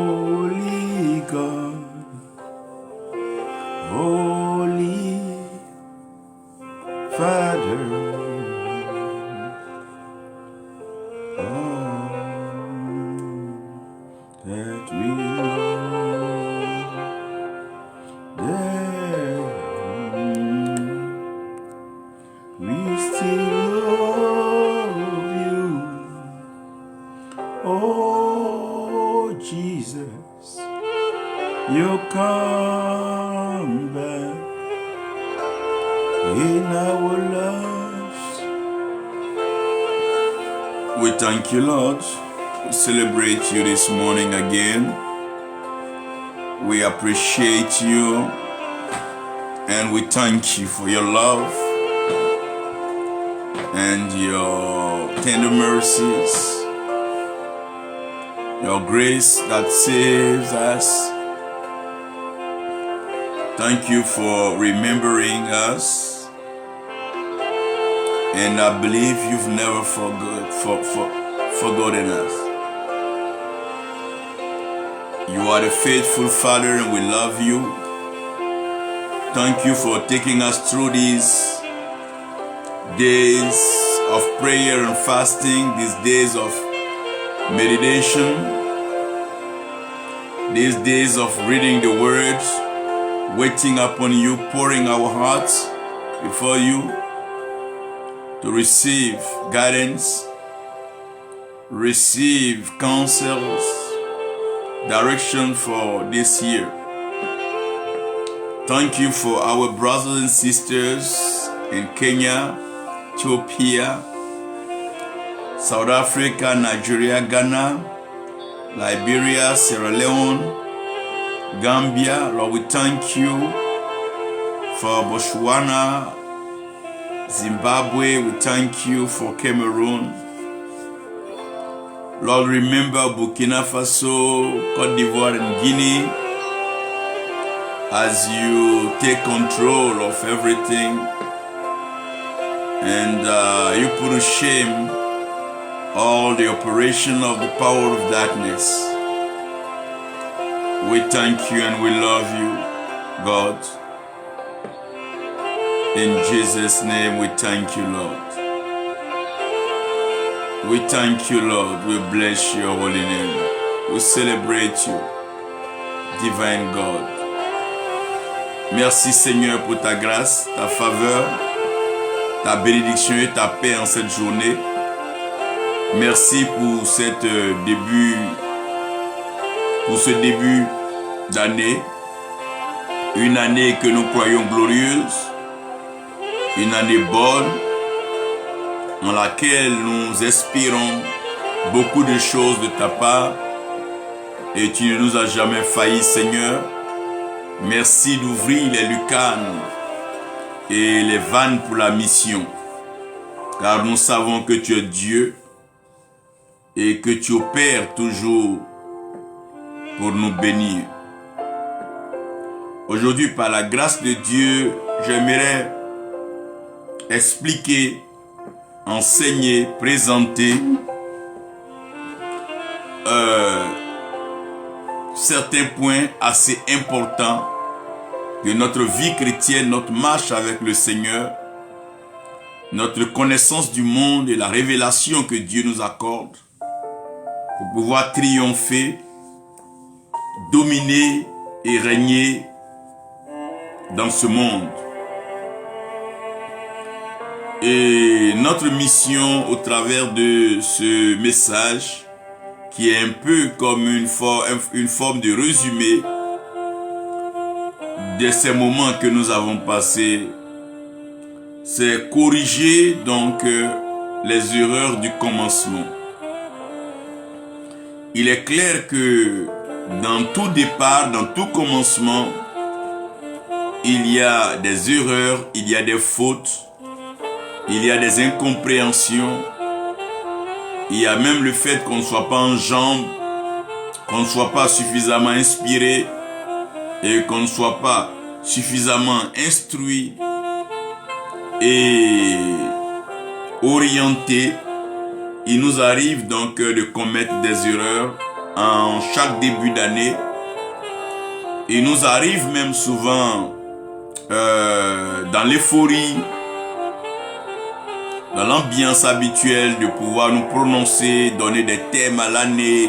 Holy God, Holy Father, that we know that we still love you. Oh Jesus, you come back in our lives. We thank you, Lord. We celebrate you this morning again. We appreciate you and we thank you for your love and your tender mercies, your grace that saves us. Thank you for remembering us. And I believe you've never forgotten us. You are the faithful Father and we love you. Thank you for taking us through these days of prayer and fasting, these days of meditation, these days of reading the words, waiting upon you, pouring our hearts before you to receive guidance, receive counsels, direction for this year. Thank you for our brothers and sisters in Kenya, Ethiopia, South Africa, Nigeria, Ghana, Liberia, Sierra Leone, Gambia. Lord, we thank you for Botswana, Zimbabwe. We thank you for Cameroon. Lord, remember Burkina Faso, Côte d'Ivoire and Guinea as you take control of everything and you put to shame all the operation of the power of darkness. We thank you and we love you, God. In Jesus' name we thank you, Lord. We thank you, Lord. We bless your holy name. We celebrate you, divine God. Merci Seigneur pour ta grâce, ta faveur, ta bénédiction et ta paix en cette journée. Merci pour ce début d'année. Une année que nous croyons glorieuse. Une année bonne. Dans laquelle nous espérons beaucoup de choses de ta part et tu ne nous as jamais failli, Seigneur. Merci d'ouvrir les lucarnes et les vannes pour la mission, car nous savons que tu es Dieu et que tu opères toujours pour nous bénir. Aujourd'hui, par la grâce de Dieu, j'aimerais expliquer, enseigner, présenter certains points assez importants de notre vie chrétienne, notre marche avec le Seigneur, notre connaissance du monde et la révélation que Dieu nous accorde pour pouvoir triompher, dominer et régner dans ce monde. Et notre mission au travers de ce message, qui est un peu comme une forme de résumé de ces moments que nous avons passés, c'est corriger donc les erreurs du commencement. Il est clair que dans tout départ, dans tout commencement, il y a des erreurs, il y a des fautes, il y a des incompréhensions, il y a même le fait qu'on ne soit pas en jambes, qu'on ne soit pas suffisamment inspiré et qu'on ne soit pas suffisamment instruit et orienté il nous arrive donc de commettre des erreurs en chaque début d'année. Il nous arrive même souvent dans l'euphorie, dans l'ambiance habituelle de pouvoir nous prononcer, donner des thèmes à l'année,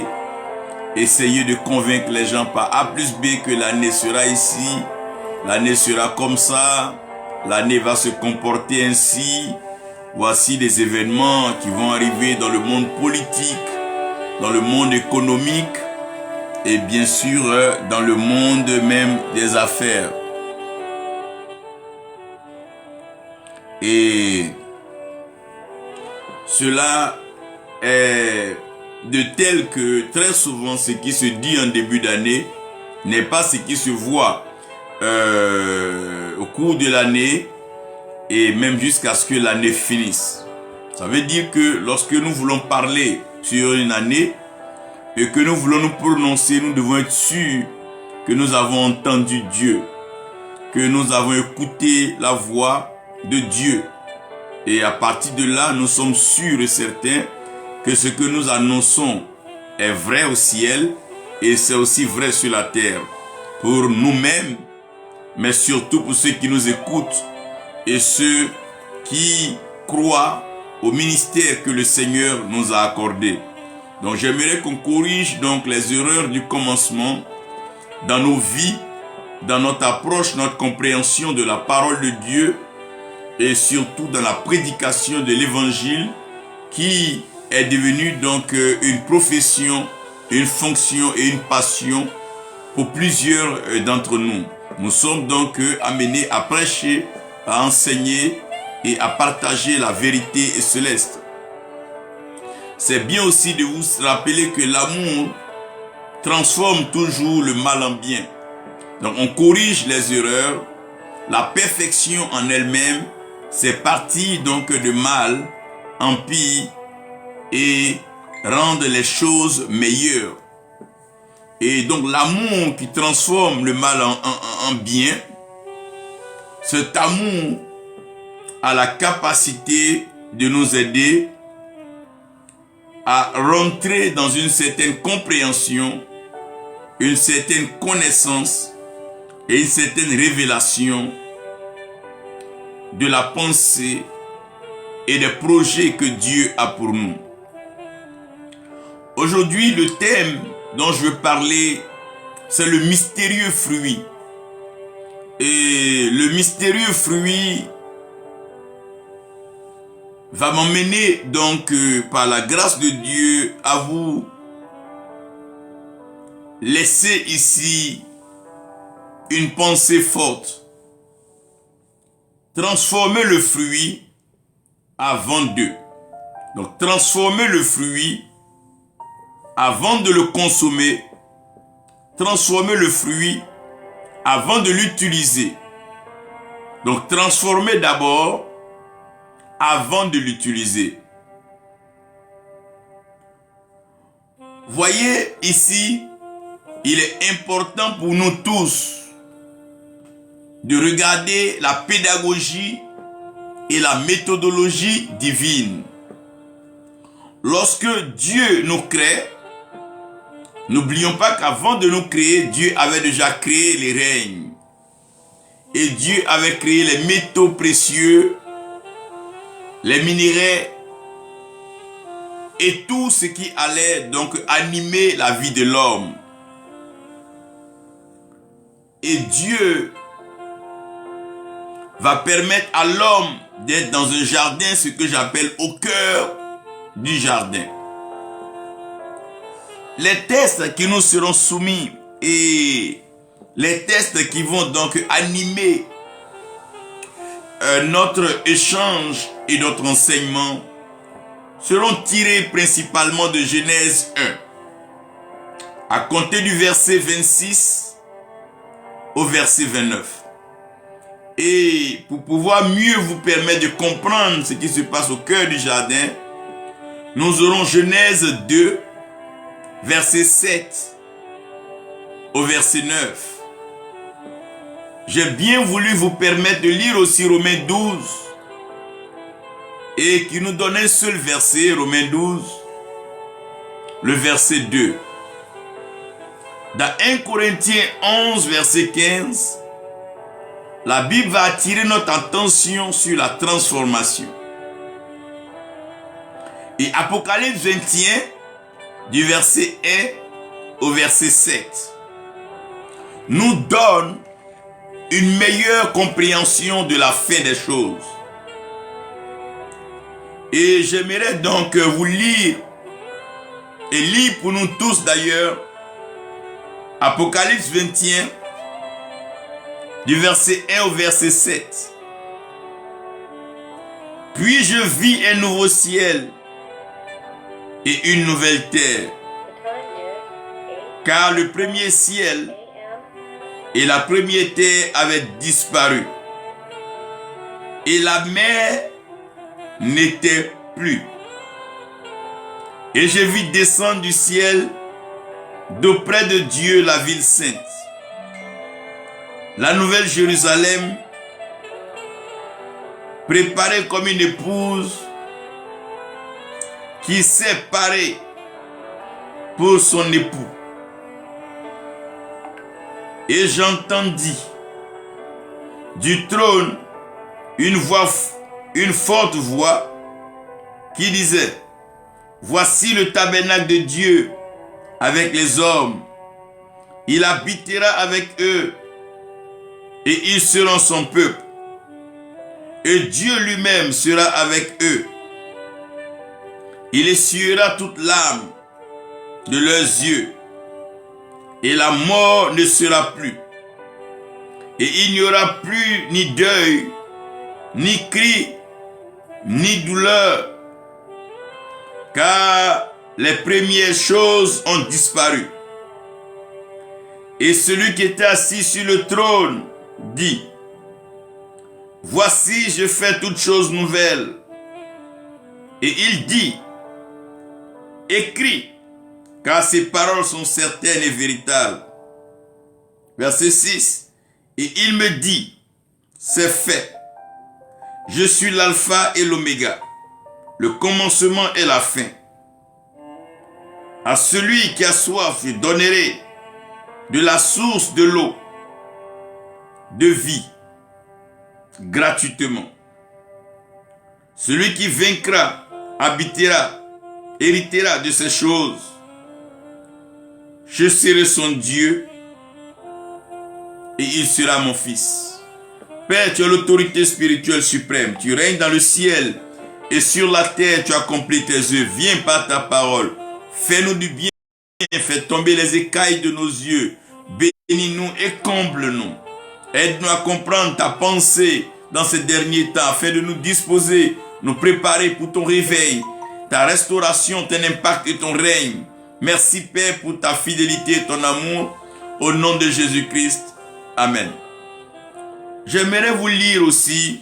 essayer de convaincre les gens par A plus B que l'année sera ici, l'année sera comme ça, l'année va se comporter ainsi. Voici des événements qui vont arriver dans le monde politique, dans le monde économique et bien sûr dans le monde même des affaires. Et cela est de tel que très souvent ce qui se dit en début d'année n'est pas ce qui se voit au cours de l'année et même jusqu'à ce que l'année finisse. Ça veut dire que lorsque nous voulons parler sur une année et que nous voulons nous prononcer, nous devons être sûrs que nous avons entendu Dieu, que nous avons écouté la voix de Dieu. Et à partir de là, nous sommes sûrs et certains que ce que nous annonçons est vrai au ciel et c'est aussi vrai sur la terre. Pour nous-mêmes, mais surtout pour ceux qui nous écoutent et ceux qui croient au ministère que le Seigneur nous a accordé. Donc j'aimerais qu'on corrige donc les erreurs du commencement dans nos vies, dans notre approche, notre compréhension de la parole de Dieu et surtout dans la prédication de l'évangile qui est devenue donc une profession, une fonction et une passion pour plusieurs d'entre nous. Nous sommes donc amenés à prêcher, à enseigner et à partager la vérité céleste. C'est bien aussi de vous rappeler que l'amour transforme toujours le mal en bien. Donc on corrige les erreurs. La perfection en elle-même, c'est partir donc de mal en pire et rendre les choses meilleures. Et donc l'amour qui transforme le mal en bien, cet amour a la capacité de nous aider à rentrer dans une certaine compréhension, une certaine connaissance et une certaine révélation de la pensée et des projets que Dieu a pour nous. Aujourd'hui, le thème dont je veux parler, c'est le mystérieux fruit. Et le mystérieux fruit va m'emmener donc par la grâce de Dieu à vous laisser ici une pensée forte. Transformer le fruit avant d'eux. Donc transformer le fruit avant de le consommer. Transformer le fruit avant de l'utiliser. Donc transformer d'abord avant de l'utiliser. Voyez ici, il est important pour nous tous de regarder la pédagogie et la méthodologie divine. Lorsque Dieu nous crée, n'oublions pas qu'avant de nous créer, Dieu avait déjà créé les règnes. Et Dieu avait créé les métaux précieux, les minéraux et tout ce qui allait donc animer la vie de l'homme. Et Dieu va permettre à l'homme d'être dans un jardin, ce que j'appelle au cœur du jardin. Les tests qui nous seront soumis et les tests qui vont donc animer notre échange et notre enseignement seront tirés principalement de Genèse 1, à compter du verset 26 au verset 29. Et pour pouvoir mieux vous permettre de comprendre ce qui se passe au cœur du jardin, nous aurons Genèse 2, verset 7 au verset 9. J'ai bien voulu vous permettre de lire aussi Romains 12, et qui nous donne un seul verset, Romains 12, le verset 2. Dans 1 Corinthiens 11, verset 15, la Bible va attirer notre attention sur la transformation. Et Apocalypse 21, du verset 1 au verset 7, nous donne une meilleure compréhension de la fin des choses. Et j'aimerais donc vous lire, et lire pour nous tous d'ailleurs, Apocalypse 21, du verset 1 au verset 7. Puis je vis un nouveau ciel et une nouvelle terre, car le premier ciel et la première terre avaient disparu, et la mer n'était plus. Et je vis descendre du ciel d'auprès de Dieu la ville sainte, la nouvelle Jérusalem, préparée comme une épouse qui s'est parée pour son époux. Et j'entendis du trône une forte voix qui disait: voici le tabernacle de Dieu avec les hommes. Il habitera avec eux et ils seront son peuple. Et Dieu lui-même sera avec eux. Il essuiera toute larme de leurs yeux et la mort ne sera plus. Et il n'y aura plus ni deuil, ni cri, ni douleur, car les premières choses ont disparu. Et celui qui était assis sur le trône dit: voici, je fais toutes choses nouvelles. Et il dit: écris, car ces paroles sont certaines et véritables. Verset 6. Et il me dit: c'est fait. Je suis l'alpha et l'oméga, le commencement et la fin. À celui qui a soif, je donnerai de la source de l'eau de vie gratuitement. Celui qui vaincra habitera, héritera de ces choses. Je serai son Dieu et il sera mon fils. Père, tu as l'autorité spirituelle suprême. Tu règnes dans le ciel et sur la terre, tu accomplis tes œuvres. Viens par ta parole. Fais-nous du bien. Fais tomber les écailles de nos yeux. Bénis-nous et comble-nous. Aide-nous à comprendre ta pensée dans ces derniers temps, afin de nous disposer, nous préparer pour ton réveil, ta restauration, ton impact et ton règne. Merci Père pour ta fidélité et ton amour. Au nom de Jésus-Christ. Amen. J'aimerais vous lire aussi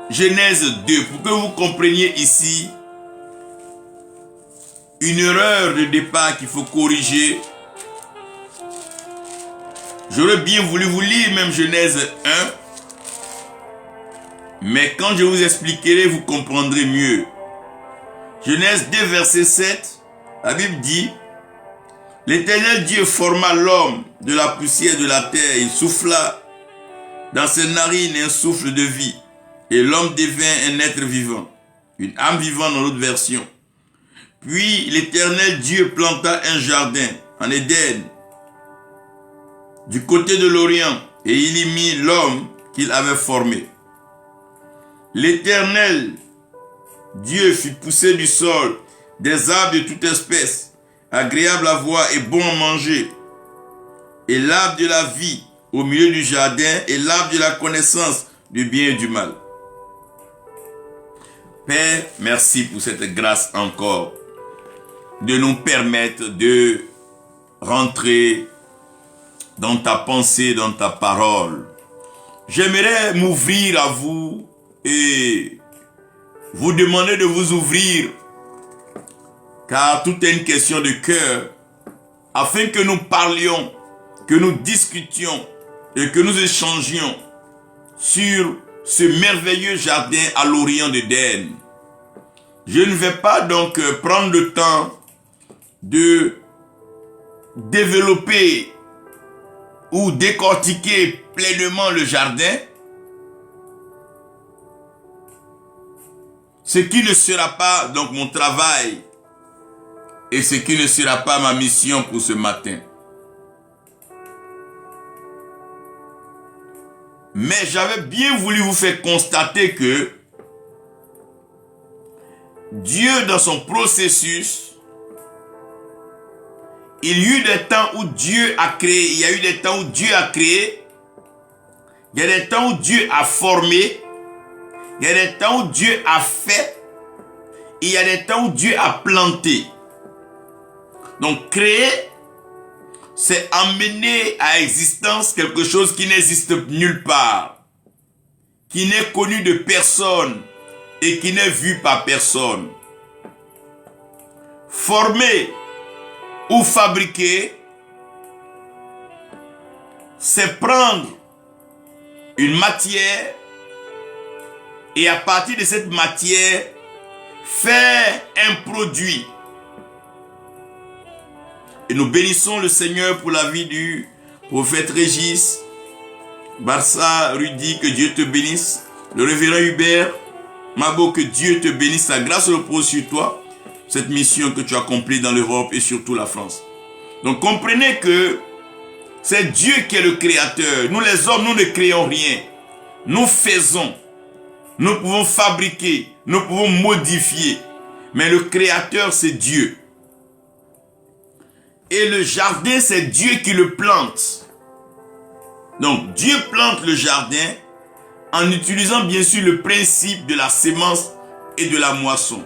Genèse 2 pour que vous compreniez ici une erreur de départ qu'il faut corriger. J'aurais bien voulu vous lire même Genèse 1, mais quand je vous expliquerai, vous comprendrez mieux. Genèse 2, verset 7, la Bible dit: l'Éternel Dieu forma l'homme de la poussière de la terre. Il souffla dans ses narines un souffle de vie. Et l'homme devint un être vivant. Une âme vivante dans l'autre version. Puis l'Éternel Dieu planta un jardin en Éden, du côté de l'Orient, et il y mit l'homme qu'il avait formé. L'Éternel Dieu fit pousser du sol des arbres de toute espèce, agréable à voir et bon à manger, et l'arbre de la vie au milieu du jardin, et l'arbre de la connaissance du bien et du mal. Père, merci pour cette grâce encore, de nous permettre de rentrer dans ta pensée, dans ta parole. J'aimerais m'ouvrir à vous et vous demander de vous ouvrir, car tout est une question de cœur, afin que nous parlions, que nous discutions et que nous échangions sur ce merveilleux jardin à l'orient d'Éden. Je ne vais pas donc prendre le temps de développer ou décortiquer pleinement le jardin, ce qui ne sera pas donc mon travail et ce qui ne sera pas ma mission pour ce matin. Mais j'avais bien voulu vous faire constater que Dieu, dans son processus, il y a eu des temps où Dieu a créé, il y a eu des temps où Dieu a créé, il y a des temps où Dieu a formé, il y a des temps où Dieu a fait, et il y a des temps où Dieu a planté. Donc créer, c'est amener à existence quelque chose qui n'existe nulle part, qui n'est connu de personne et qui n'est vu par personne. Former ou fabriquer, c'est prendre une matière et à partir de cette matière, faire un produit. Et nous bénissons le Seigneur pour la vie du prophète Régis, Barça, Rudy, que Dieu te bénisse. Le révérend Hubert, Mabo, que Dieu te bénisse, sa grâce repose sur toi, cette mission que tu as accomplie dans l'Europe et surtout la France. Donc comprenez que c'est Dieu qui est le créateur. Nous les hommes, nous ne créons rien. Nous faisons. Nous pouvons fabriquer, nous pouvons modifier. Mais le créateur, c'est Dieu. Et le jardin, c'est Dieu qui le plante. Donc Dieu plante le jardin en utilisant bien sûr le principe de la sémence et de la moisson.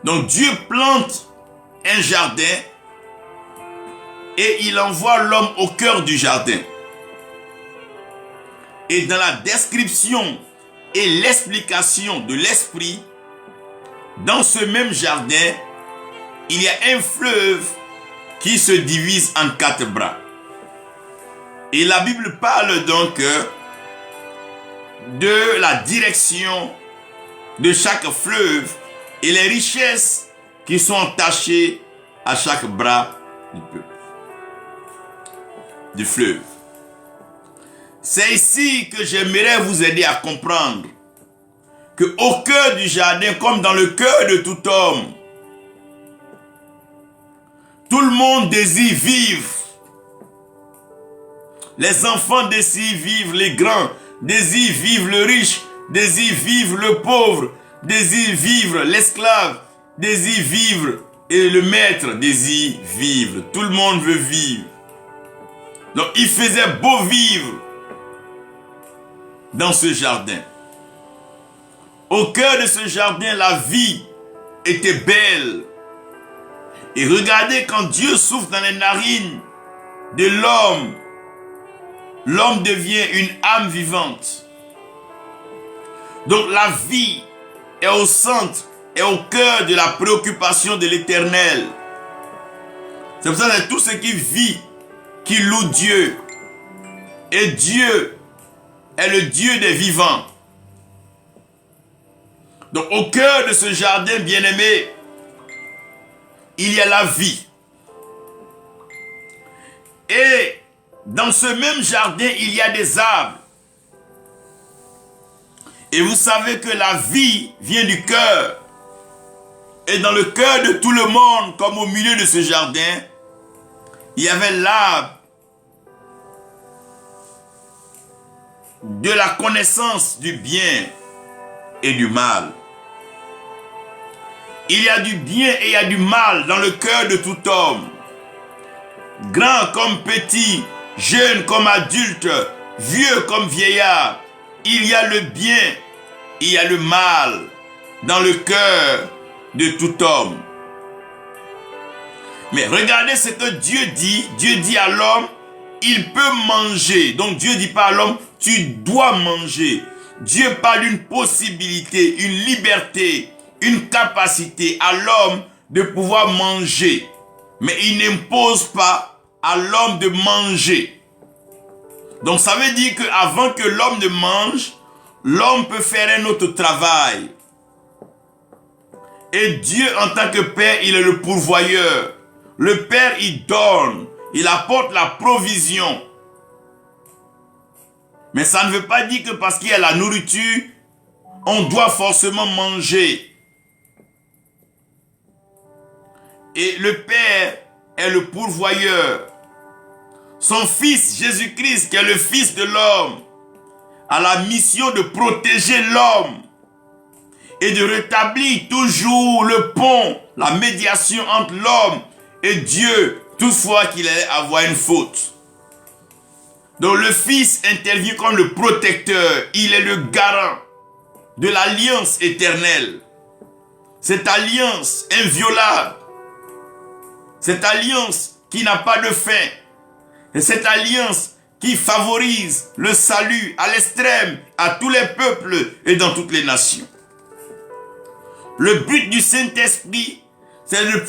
Donc Dieu plante un jardin et il envoie l'homme au cœur du jardin. Et dans la description et l'explication de l'esprit, dans ce même jardin, il y a un fleuve qui se divise en 4 bras. Et la Bible parle donc de la direction de chaque fleuve et les richesses qui sont attachées à chaque bras du fleuve. C'est ici que j'aimerais vous aider à comprendre que au cœur du jardin, comme dans le cœur de tout homme, tout le monde désire vivre. Les enfants désirent vivre, les grands désirent vivre, le riche désire vivre, le pauvre désire vivre, l'esclave désire vivre et le maître désire vivre. Tout le monde veut vivre. Donc il faisait beau vivre dans ce jardin. Au cœur de ce jardin, la vie était belle. Et regardez, quand Dieu souffle dans les narines de l'homme, l'homme devient une âme vivante. Donc la vie est au centre, est au cœur de la préoccupation de l'Éternel. C'est pour ça que tout ce qui vit, qui loue Dieu. Et Dieu est le Dieu des vivants. Donc au cœur de ce jardin bien-aimé, il y a la vie. Et dans ce même jardin, il y a des arbres. Et vous savez que la vie vient du cœur. Et dans le cœur de tout le monde, comme au milieu de ce jardin, il y avait l'arbre de la connaissance du bien et du mal. Il y a du bien et il y a du mal dans le cœur de tout homme. Grand comme petit, jeune comme adulte, vieux comme vieillard. Il y a le bien, il y a le mal dans le cœur de tout homme. Mais regardez ce que Dieu dit. Dieu dit à l'homme, il peut manger. Donc Dieu dit pas à l'homme, tu dois manger. Dieu parle d'une possibilité, une liberté, une capacité à l'homme de pouvoir manger. Mais il n'impose pas à l'homme de manger. Donc ça veut dire qu'avant que l'homme ne mange, l'homme peut faire un autre travail. Et Dieu, en tant que Père, il est le pourvoyeur. Le Père, il donne, il apporte la provision. Mais ça ne veut pas dire que parce qu'il y a la nourriture, on doit forcément manger. Et le Père est le pourvoyeur. Son Fils, Jésus-Christ, qui est le Fils de l'homme, a la mission de protéger l'homme et de rétablir toujours le pont, la médiation entre l'homme et Dieu, toutefois qu'il allait avoir une faute. Donc le Fils intervient comme le protecteur, il est le garant de l'alliance éternelle. Cette alliance inviolable, cette alliance qui n'a pas de fin, et cette alliance qui favorise le salut à l'extrême, à tous les peuples et dans toutes les nations. Le but du Saint-Esprit, c'est de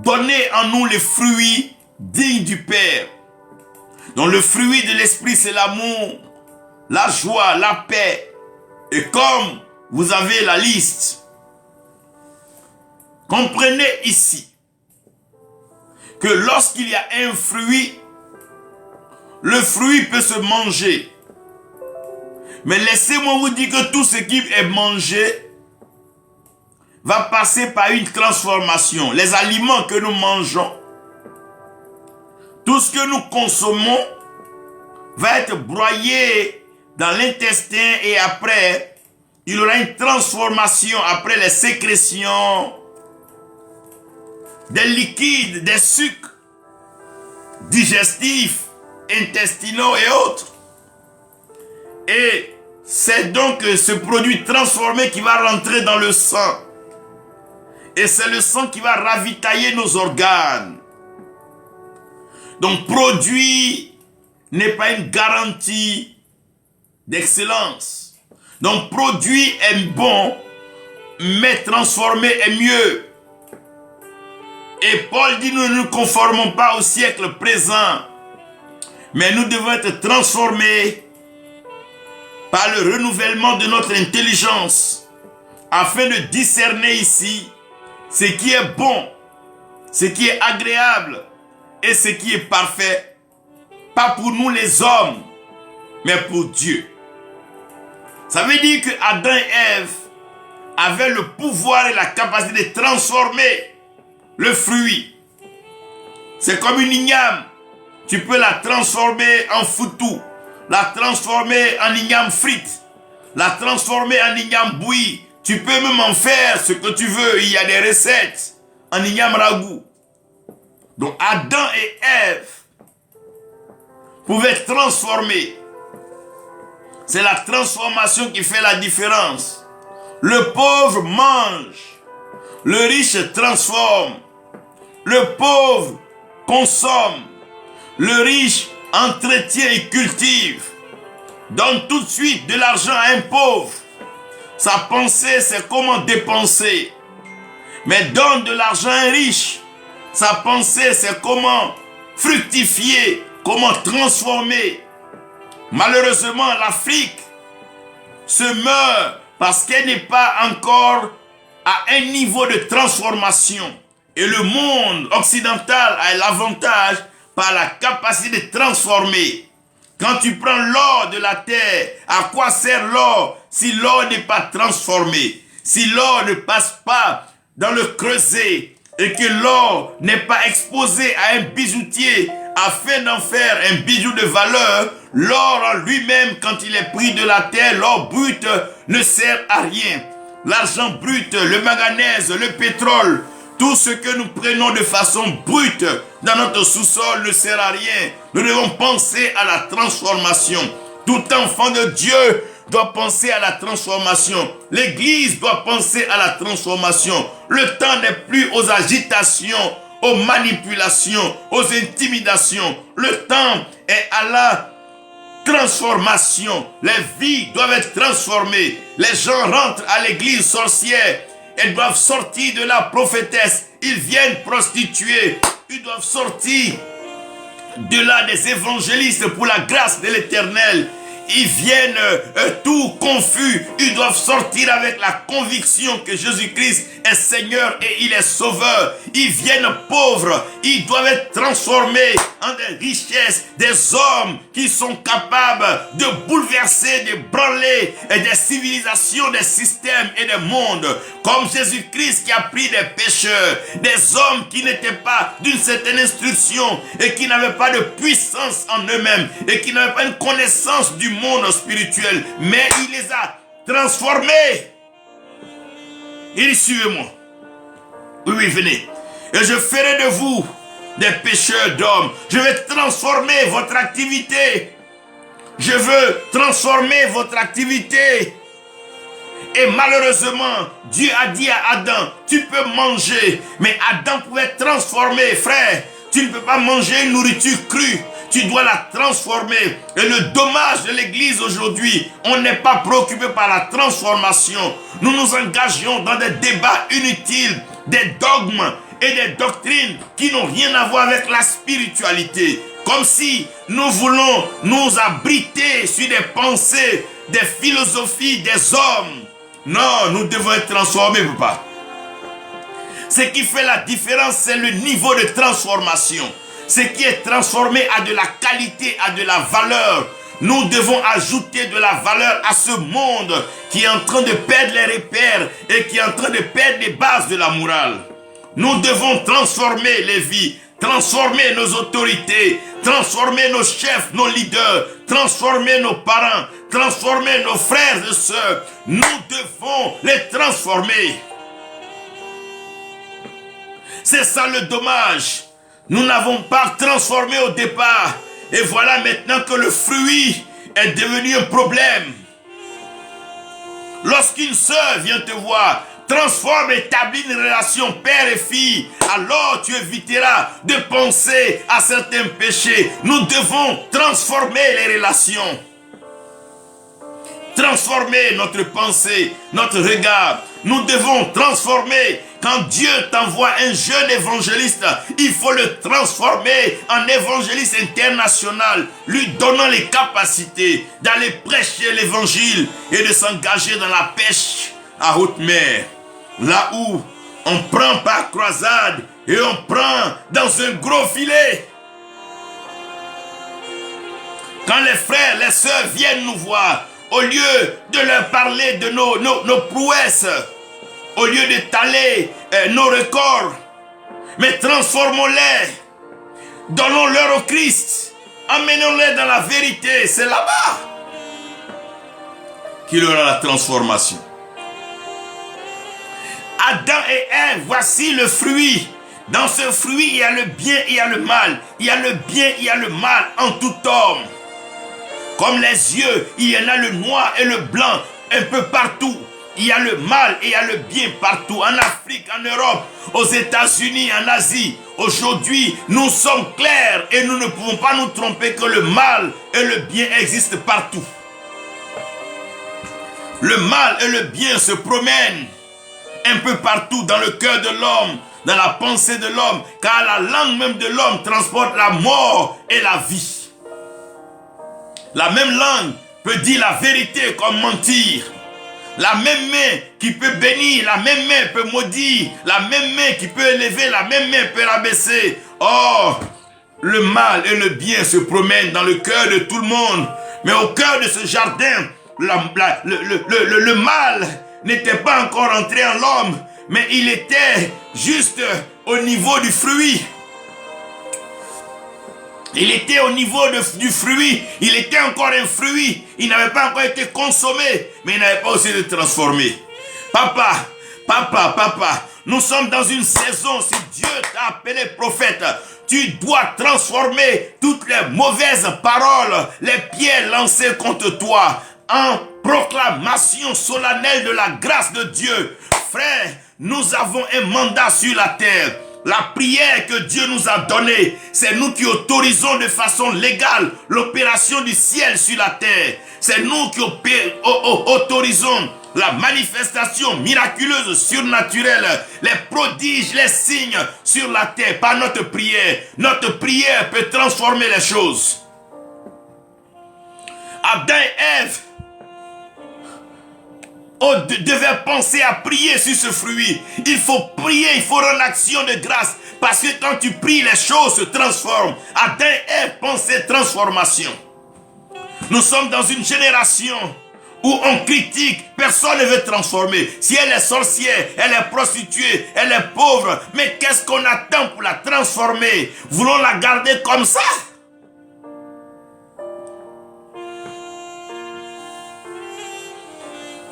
donner en nous les fruits dignes du Père. Donc le fruit de l'Esprit, c'est l'amour, la joie, la paix. Et comme vous avez la liste, comprenez ici que lorsqu'il y a un fruit, le fruit peut se manger. Mais laissez-moi vous dire que tout ce qui est mangé va passer par une transformation. Les aliments que nous mangeons, tout ce que nous consommons va être broyé dans l'intestin et après, il y aura une transformation après les sécrétions des liquides, des sucres digestifs, intestinaux et autres. Et c'est donc ce produit transformé qui va rentrer dans le sang. Et c'est le sang qui va ravitailler nos organes. Donc produit n'est pas une garantie d'excellence. Donc produit est bon, mais transformé est mieux. Et Paul dit, nous ne nous conformons pas au siècle présent, mais nous devons être transformés par le renouvellement de notre intelligence, afin de discerner ici ce qui est bon, ce qui est agréable et ce qui est parfait, pas pour nous les hommes, mais pour Dieu. Ça veut dire que Adam et Ève avaient le pouvoir et la capacité de transformer le fruit. C'est comme une igname. Tu peux la transformer en foutou, la transformer en igname frite, la transformer en igname bouillie. Tu peux même en faire ce que tu veux. Il y a des recettes en igname ragoût. Donc Adam et Ève pouvaient transformer. C'est la transformation qui fait la différence. Le pauvre mange, le riche transforme. Le pauvre consomme, le riche entretient et cultive. Donne tout de suite de l'argent à un pauvre. Sa pensée, c'est comment dépenser. Mais donne de l'argent à un riche. Sa pensée, c'est comment fructifier, comment transformer. Malheureusement, l'Afrique se meurt parce qu'elle n'est pas encore à un niveau de transformation. Et le monde occidental a l'avantage par la capacité de transformer. Quand tu prends l'or de la terre, à quoi sert l'or si l'or n'est pas transformé? Si l'or ne passe pas dans le creuset et que l'or n'est pas exposé à un bijoutier afin d'en faire un bijou de valeur, l'or en lui-même, quand il est pris de la terre, l'or brut ne sert à rien. L'argent brut, le manganèse, le pétrole, tout ce que nous prenons de façon brute dans notre sous-sol ne sert à rien. Nous devons penser à la transformation. Tout enfant de Dieu doit penser à la transformation. L'Église doit penser à la transformation. Le temps n'est plus aux agitations, aux manipulations, aux intimidations. Le temps est à la transformation. Les vies doivent être transformées. Les gens rentrent à l'église sorcière. Elles doivent sortir de la prophétesse. Ils viennent prostituer. Ils doivent sortir de là des évangélistes pour la grâce de l'Éternel. ils viennent tout confus. Ils doivent sortir avec la conviction que Jésus-Christ est Seigneur et il est Sauveur. Ils viennent pauvres. Ils doivent être transformés en des richesses, des hommes qui sont capables de bouleverser, de branler des civilisations, des systèmes et des mondes. Comme Jésus-Christ qui a pris des pécheurs, des hommes qui n'étaient pas d'une certaine instruction et qui n'avaient pas de puissance en eux-mêmes et qui n'avaient pas une connaissance du monde spirituel, mais il les a transformés. Il dit, suivez-moi. Oui, oui, venez. Et je ferai de vous des pêcheurs d'hommes. Je vais transformer votre activité. Je veux transformer votre activité. Et malheureusement, Dieu a dit à Adam, tu peux manger. Mais Adam pouvait transformer, frère. Tu ne peux pas manger une nourriture crue. Tu dois la transformer. Et le dommage de l'église aujourd'hui, on n'est pas préoccupé par la transformation. Nous nous engageons dans des débats inutiles, des dogmes et des doctrines qui n'ont rien à voir avec la spiritualité. Comme si nous voulons nous abriter sur des pensées, des philosophies des hommes. Non, nous devons être transformés, papa. Ce qui fait la différence, c'est le niveau de transformation. Ce qui est transformé a de la qualité, a de la valeur. Nous devons ajouter de la valeur à ce monde qui est en train de perdre les repères et qui est en train de perdre les bases de la morale. Nous devons transformer les vies, transformer nos autorités, transformer nos chefs, nos leaders, transformer nos parents, transformer nos frères et sœurs. Nous devons les transformer. C'est ça le dommage. Nous n'avons pas transformé au départ. Et voilà maintenant que le fruit est devenu un problème. Lorsqu'une sœur vient te voir, transforme et établit une relation père et fille, alors tu éviteras de penser à certains péchés. Nous devons transformer les relations. Transformer notre pensée, notre regard. Nous devons transformer. Quand Dieu t'envoie un jeune évangéliste, il faut le transformer en évangéliste international, lui donnant les capacités d'aller prêcher l'évangile et de s'engager dans la pêche à haute mer. Là où on prend par croisade et on prend dans un gros filet. Quand les frères, les sœurs viennent nous voir, au lieu de leur parler de nos prouesses, au lieu d'étaler nos records, mais transformons-les, donnons-leur au Christ, emmenons-les dans la vérité, c'est là-bas qu'il y aura la transformation. Adam et Ève, voici le fruit. Dans ce fruit, il y a le bien et il y a le mal. Il y a le bien, il y a le mal en tout homme. Comme les yeux, il y en a le noir et le blanc un peu partout. Il y a le mal et il y a le bien partout. En Afrique, en Europe, aux États-Unis, en Asie. Aujourd'hui, nous sommes clairs et nous ne pouvons pas nous tromper que le mal et le bien existent partout. Le mal et le bien se promènent un peu partout dans le cœur de l'homme, dans la pensée de l'homme, car la langue même de l'homme transporte la mort et la vie. La même langue peut dire la vérité comme mentir. La même main qui peut bénir, la même main peut maudire, la même main qui peut élever, la même main peut rabaisser. Or, le mal et le bien se promènent dans le cœur de tout le monde. Mais au cœur de ce jardin, le mal n'était pas encore entré en l'homme, mais il était juste au niveau du fruit. Il était au niveau du fruit. Il était encore un fruit. Il n'avait pas encore été consommé, mais il n'avait pas aussi été transformé. Papa, nous sommes dans une saison, si Dieu t'a appelé prophète, tu dois transformer toutes les mauvaises paroles, les pierres lancées contre toi, en proclamation solennelle de la grâce de Dieu. Frère, nous avons un mandat sur la terre. La prière que Dieu nous a donnée, c'est nous qui autorisons de façon légale l'opération du ciel sur la terre. C'est nous qui autorisons la manifestation miraculeuse, surnaturelle, les prodiges, les signes sur la terre par notre prière. Notre prière peut transformer les choses. Adam et Ève devaient penser à prier sur ce fruit. Il faut prier, il faut rendre action de grâce. Parce que quand tu pries, les choses se transforment. Adam et Ève pensaient transformation. Nous sommes dans une génération où on critique, personne ne veut transformer. Si elle est sorcière, elle est prostituée, elle est pauvre, mais qu'est-ce qu'on attend pour la transformer? Voulons la garder comme ça?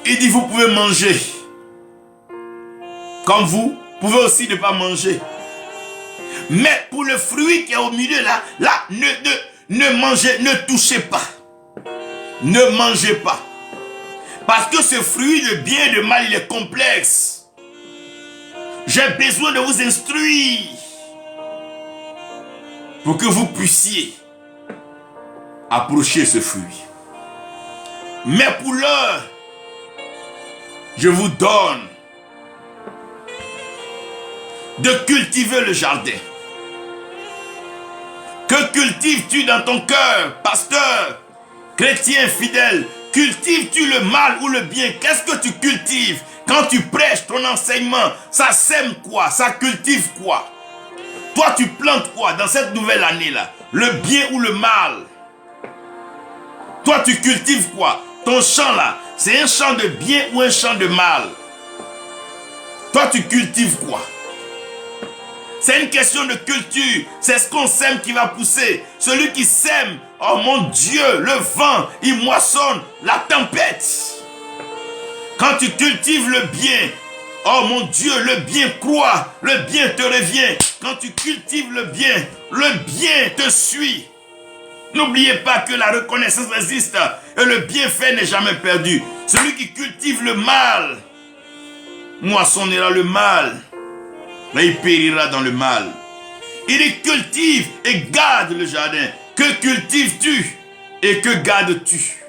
Il dit, vous pouvez manger. Comme vous pouvez aussi ne pas manger. Mais pour le fruit qui est au milieu là, ne mangez, ne touchez pas. Ne mangez pas. Parce que ce fruit de bien et de mal, il est complexe. J'ai besoin de vous instruire pour que vous puissiez approcher ce fruit. Mais pour l'heure, je vous donne de cultiver le jardin. Que cultives-tu dans ton cœur, pasteur, chrétien fidèle? Cultives-tu le mal ou le bien? Qu'est-ce que tu cultives? Quand tu prêches ton enseignement, ça sème quoi? Ça cultive quoi? Toi, tu plantes quoi dans cette nouvelle année-là? Le bien ou le mal? Toi, tu cultives quoi? Ton champ là, c'est un champ de bien ou un champ de mal? Toi, tu cultives quoi? C'est une question de culture. C'est ce qu'on sème qui va pousser. Celui qui sème, oh mon Dieu, le vent, il moissonne la tempête. Quand tu cultives le bien, oh mon Dieu, le bien croît, le bien te revient. Quand tu cultives le bien te suit. N'oubliez pas que la reconnaissance existe et le bienfait n'est jamais perdu. Celui qui cultive le mal, moissonnera le mal. Là, il périra dans le mal. Il cultive et garde le jardin. Que cultives-tu et que gardes-tu?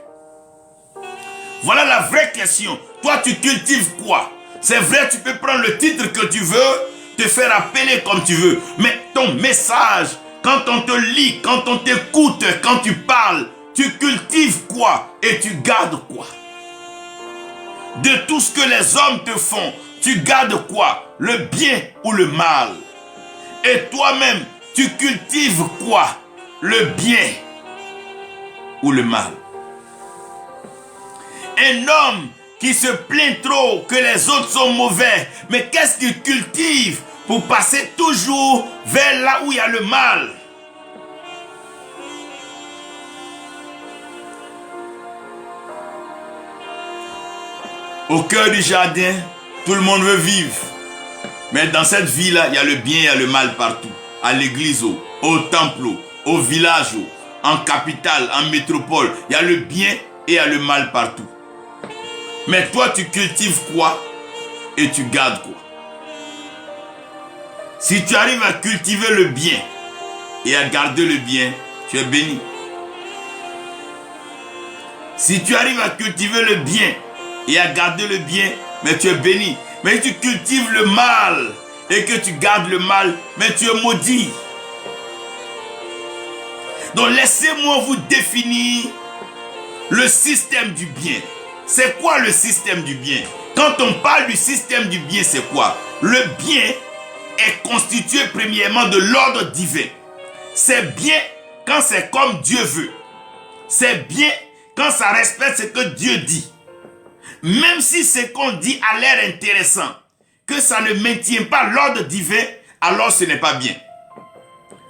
Voilà la vraie question. Toi, tu cultives quoi? C'est vrai, tu peux prendre le titre que tu veux, te faire appeler comme tu veux. Mais ton message, quand on te lit, quand on t'écoute, quand tu parles, tu cultives quoi et tu gardes quoi? De tout ce que les hommes te font, tu gardes quoi? Le bien ou le mal? Et toi-même, tu cultives quoi? Le bien ou le mal? Un homme qui se plaint trop que les autres sont mauvais, mais qu'est-ce qu'il cultive pour passer toujours vers là où il y a le mal? Au cœur du jardin, tout le monde veut vivre. Mais dans cette vie-là, il y a le bien et il y a le mal partout. À l'église, au temple, au village, en capitale, en métropole. Il y a le bien et il y a le mal partout. Mais toi, tu cultives quoi et tu gardes quoi? Si tu arrives à cultiver le bien et à garder le bien, tu es béni. Si tu arrives à cultiver le bien et à garder le bien, mais tu es béni. Mais si tu cultives le mal et que tu gardes le mal, mais tu es maudit. Donc laissez-moi vous définir le système du bien. C'est quoi le système du bien? Quand on parle du système du bien, c'est quoi? Le bien est constitué premièrement de l'ordre divin. C'est bien quand c'est comme Dieu veut. C'est bien quand ça respecte ce que Dieu dit. Même si ce qu'on dit a l'air intéressant, que ça ne maintient pas l'ordre divin, alors ce n'est pas bien.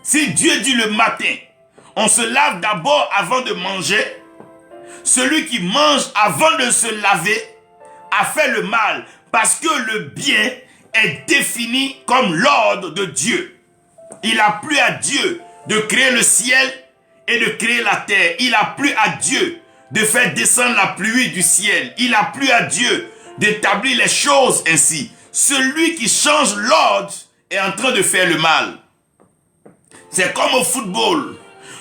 Si Dieu dit le matin, on se lave d'abord avant de manger, celui qui mange avant de se laver a fait le mal, parce que le bien est défini comme l'ordre de Dieu. Il a plu à Dieu de créer le ciel et de créer la terre. Il a plu à Dieu de faire descendre la pluie du ciel. Il a plu à Dieu d'établir les choses ainsi. Celui qui change l'ordre est en train de faire le mal. C'est comme au football.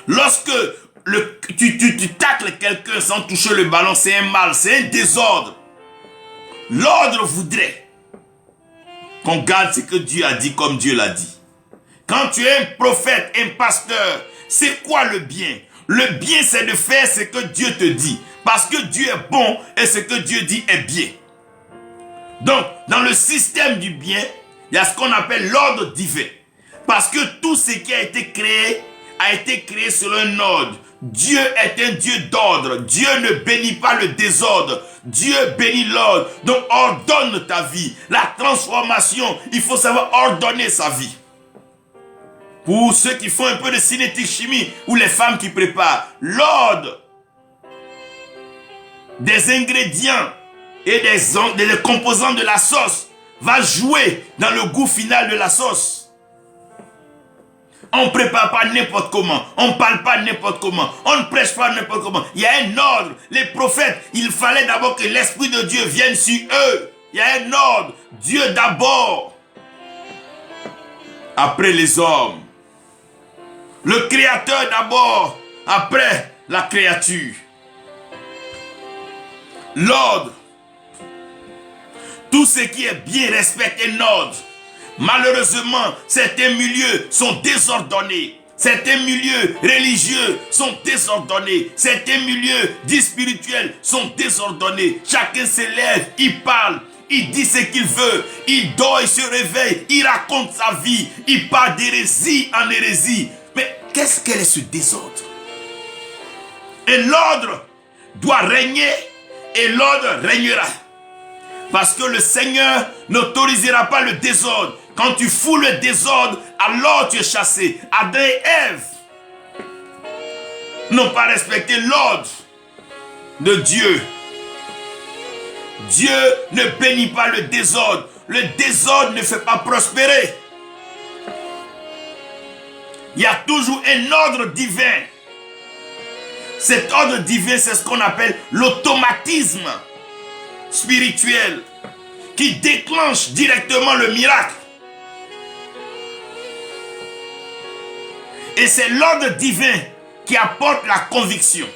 Lorsque tu tacles quelqu'un sans toucher le ballon, c'est un mal, c'est un désordre. L'ordre voudrait qu'on garde ce que Dieu a dit comme Dieu l'a dit. Quand tu es un prophète, un pasteur, c'est quoi le bien? Le bien, c'est de faire ce que Dieu te dit. Parce que Dieu est bon et ce que Dieu dit est bien. Donc, dans le système du bien, il y a ce qu'on appelle l'ordre divin. Parce que tout ce qui a été créé sur un ordre. Dieu est un Dieu d'ordre. Dieu ne bénit pas le désordre. Dieu bénit l'ordre. Donc, ordonne ta vie. La transformation, il faut savoir ordonner sa vie. Pour ceux qui font un peu de cinétique chimie ou les femmes qui préparent, l'ordre des ingrédients et des composants de la sauce va jouer dans le goût final de la sauce. On ne prépare pas n'importe comment. On ne parle pas n'importe comment. On ne prêche pas n'importe comment. Il y a un ordre. Les prophètes, il fallait d'abord que l'Esprit de Dieu vienne sur eux. Il y a un ordre. Dieu d'abord. Après les hommes. Le Créateur d'abord. Après la créature. L'ordre. Tout ce qui est bien respecte un ordre. Malheureusement, certains milieux sont désordonnés. Certains milieux religieux sont désordonnés. Certains milieux dits spirituels sont désordonnés. Chacun se lève, il parle, il dit ce qu'il veut. Il dort, il se réveille, il raconte sa vie. Il part d'hérésie en hérésie. Mais qu'est-ce qu'est ce désordre? Et l'ordre doit régner et l'ordre régnera. Parce que le Seigneur n'autorisera pas le désordre. Quand tu fous le désordre, alors tu es chassé. Adam et Ève n'ont pas respecté l'ordre de Dieu. Dieu ne bénit pas le désordre. Le désordre ne fait pas prospérer. Il y a toujours un ordre divin. Cet ordre divin, c'est ce qu'on appelle l'automatisme spirituel qui déclenche directement le miracle. Et c'est l'ordre divin qui apporte la conviction.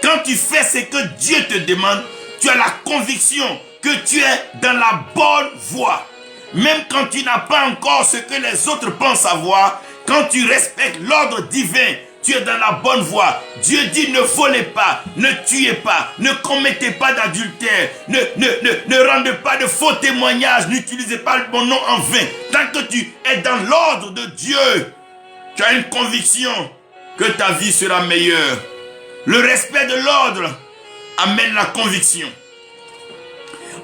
Quand tu fais ce que Dieu te demande, tu as la conviction que tu es dans la bonne voie. Même quand tu n'as pas encore ce que les autres pensent avoir, quand tu respectes l'ordre divin, tu es dans la bonne voie. Dieu dit ne volez pas, ne tuez pas, ne commettez pas d'adultère, ne rendez pas de faux témoignages, n'utilisez pas mon nom en vain. Tant que tu es dans l'ordre de Dieu, tu as une conviction que ta vie sera meilleure. Le respect de l'ordre amène la conviction.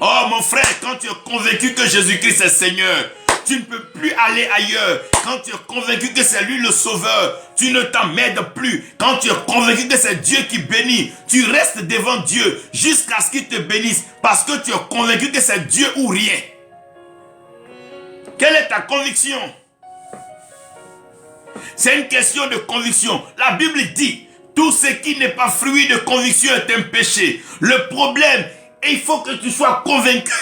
Oh mon frère, quand tu es convaincu que Jésus-Christ est Seigneur, tu ne peux plus aller ailleurs. Quand tu es convaincu que c'est lui le sauveur, tu ne t'emmerdes plus. Quand tu es convaincu que c'est Dieu qui bénit, tu restes devant Dieu jusqu'à ce qu'il te bénisse. Parce que tu es convaincu que c'est Dieu ou rien. Quelle est ta conviction? C'est une question de conviction. La Bible dit, tout ce qui n'est pas fruit de conviction est un péché. Le problème, il faut que tu sois convaincu.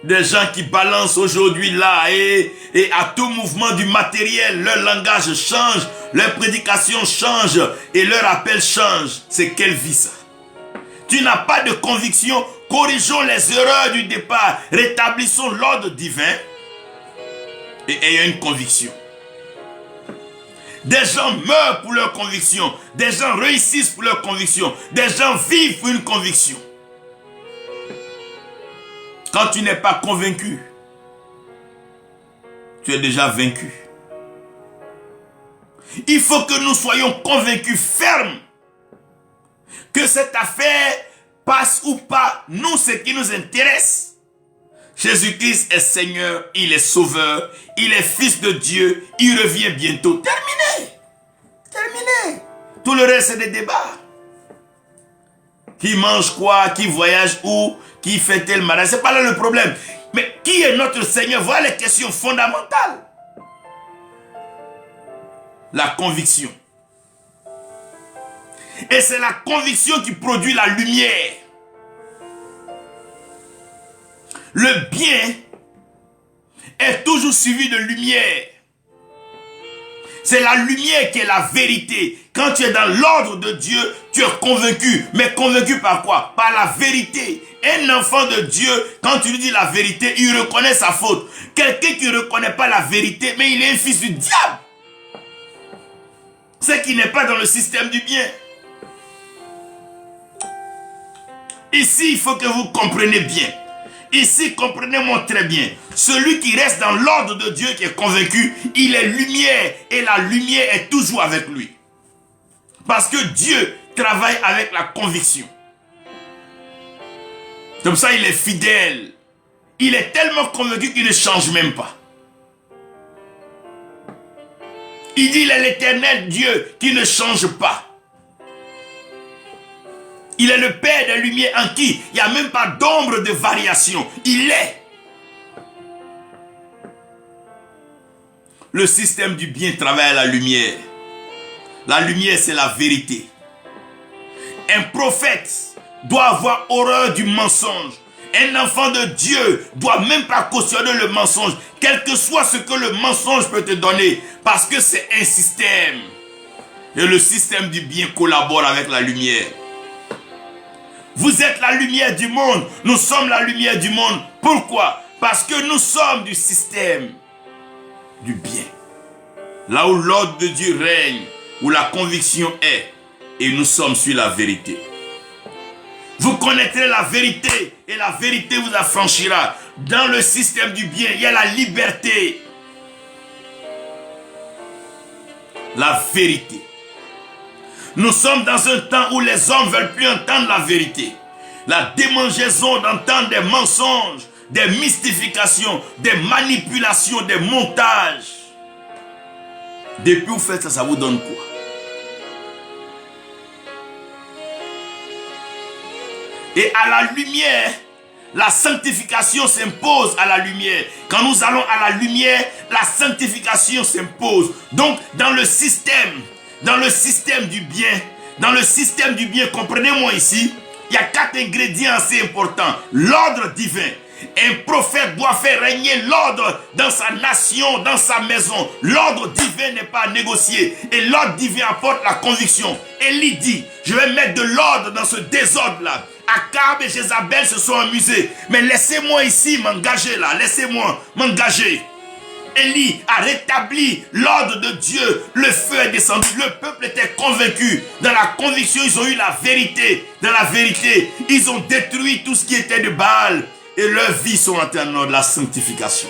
Des gens qui balancent aujourd'hui là et à tout mouvement du matériel, leur langage change, leur prédication change et leur appel change. C'est quelle vie ça? Tu n'as pas de conviction. Corrigeons les erreurs du départ. Rétablissons l'ordre divin et ayons une conviction. Des gens meurent pour leur conviction. Des gens réussissent pour leur conviction. Des gens vivent pour une conviction. Quand tu n'es pas convaincu, tu es déjà vaincu. Il faut que nous soyons convaincus, fermes, que cette affaire passe ou pas. Nous, ce qui nous intéresse, Jésus-Christ est Seigneur, il est Sauveur, il est Fils de Dieu, il revient bientôt. Terminé. Terminé. Tout le reste, c'est des débats. Qui mange quoi, qui voyage où, qui fait tel mariage, c'est pas là le problème. Mais qui est notre Seigneur? Voilà les questions fondamentales. La conviction. Et c'est la conviction qui produit la lumière. Le bien est toujours suivi de lumière. C'est la lumière qui est la vérité. Quand tu es dans l'ordre de Dieu, tu es convaincu. Mais convaincu par quoi? Par la vérité. Un enfant de Dieu, quand tu lui dis la vérité, il reconnaît sa faute. Quelqu'un qui ne reconnaît pas la vérité, mais il est un fils du diable. Ce qui n'est pas dans le système du bien. Ici, il faut que vous compreniez bien. Ici, comprenez-moi très bien. Celui qui reste dans l'ordre de Dieu, qui est convaincu, il est lumière. Et la lumière est toujours avec lui. Parce que Dieu travaille avec la conviction. Comme ça, il est fidèle. Il est tellement convaincu qu'il ne change même pas. Il dit, il est l'éternel Dieu qui ne change pas. Il est le Père des lumières en qui il n'y a même pas d'ombre de variation. Il est. Le système du bien travaille à la lumière. La lumière, c'est la vérité. Un prophète doit avoir horreur du mensonge. Un enfant de Dieu doit même pas cautionner le mensonge, quel que soit ce que le mensonge peut te donner, parce que c'est un système. Et le système du bien collabore avec la lumière. Vous êtes la lumière du monde, nous sommes la lumière du monde. Pourquoi? Parce que nous sommes du système du bien. Là où l'ordre de Dieu règne, où la conviction est, et nous sommes sur la vérité. Vous connaîtrez la vérité et la vérité vous affranchira. Dans le système du bien, il y a la liberté. La vérité. Nous sommes dans un temps où les hommes ne veulent plus entendre la vérité. La démangeaison d'entendre des mensonges, des mystifications, des manipulations, des montages. Depuis que vous faites ça, ça vous donne quoi? Et à la lumière, la sanctification s'impose à la lumière. Quand nous allons à la lumière, la sanctification s'impose. Donc, dans le système du bien, comprenez-moi ici, il y a 4 ingrédients assez importants. L'ordre divin. Un prophète doit faire régner l'ordre dans sa nation, dans sa maison. L'ordre divin n'est pas à négocier. Et l'ordre divin apporte la conviction. Élie dit, je vais mettre de l'ordre dans ce désordre-là. Akab et Jézabel se sont amusés. Mais laissez-moi ici m'engager là. Laissez-moi m'engager. Élie a rétabli l'ordre de Dieu. Le feu est descendu. Le peuple était convaincu. Dans la conviction, ils ont eu la vérité. Dans la vérité, ils ont détruit tout ce qui était de Baal. Et leurs vies sont entrées en ordre, la sanctification.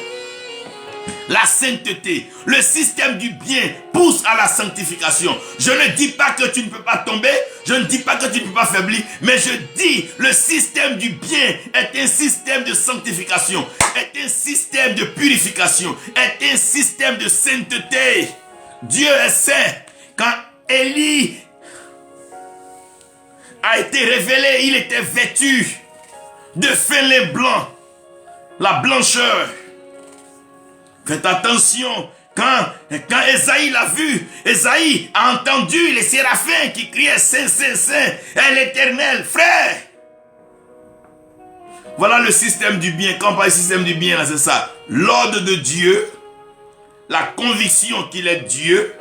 La sainteté, le système du bien pousse à la sanctification. Je ne dis pas que tu ne peux pas tomber, je ne dis pas que tu ne peux pas faiblir, mais je dis le système du bien est un système de sanctification, est un système de purification, est un système de sainteté. Dieu est saint. Quand Élie a été révélé, il était vêtu de fin lin blanc, la blancheur. Faites attention, quand Esaïe l'a vu, Esaïe a entendu les séraphins qui criaient Saint, Saint, Saint, est l'Éternel, frère. Voilà le système du bien. Quand on parle du système du bien, c'est ça. L'ordre de Dieu, la conviction qu'il est Dieu,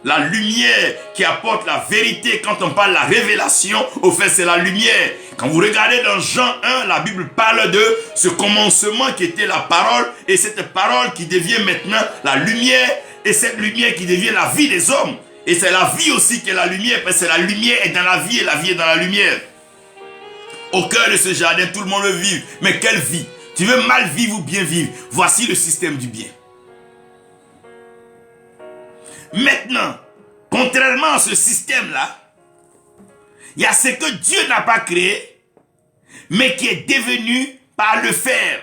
la lumière qui apporte la vérité. Quand on parle de la révélation, au fait c'est la lumière. Quand vous regardez dans Jean 1, la Bible parle de ce commencement qui était la parole, et cette parole qui devient maintenant la lumière, et cette lumière qui devient la vie des hommes. Et c'est la vie aussi qui est la lumière, parce que la lumière est dans la vie et la vie est dans la lumière. Au cœur de ce jardin, tout le monde veut vivre. Mais quelle vie? Tu veux mal vivre ou bien vivre? Voici le système du bien. Maintenant, contrairement à ce système-là, il y a ce que Dieu n'a pas créé, mais qui est devenu par le faire.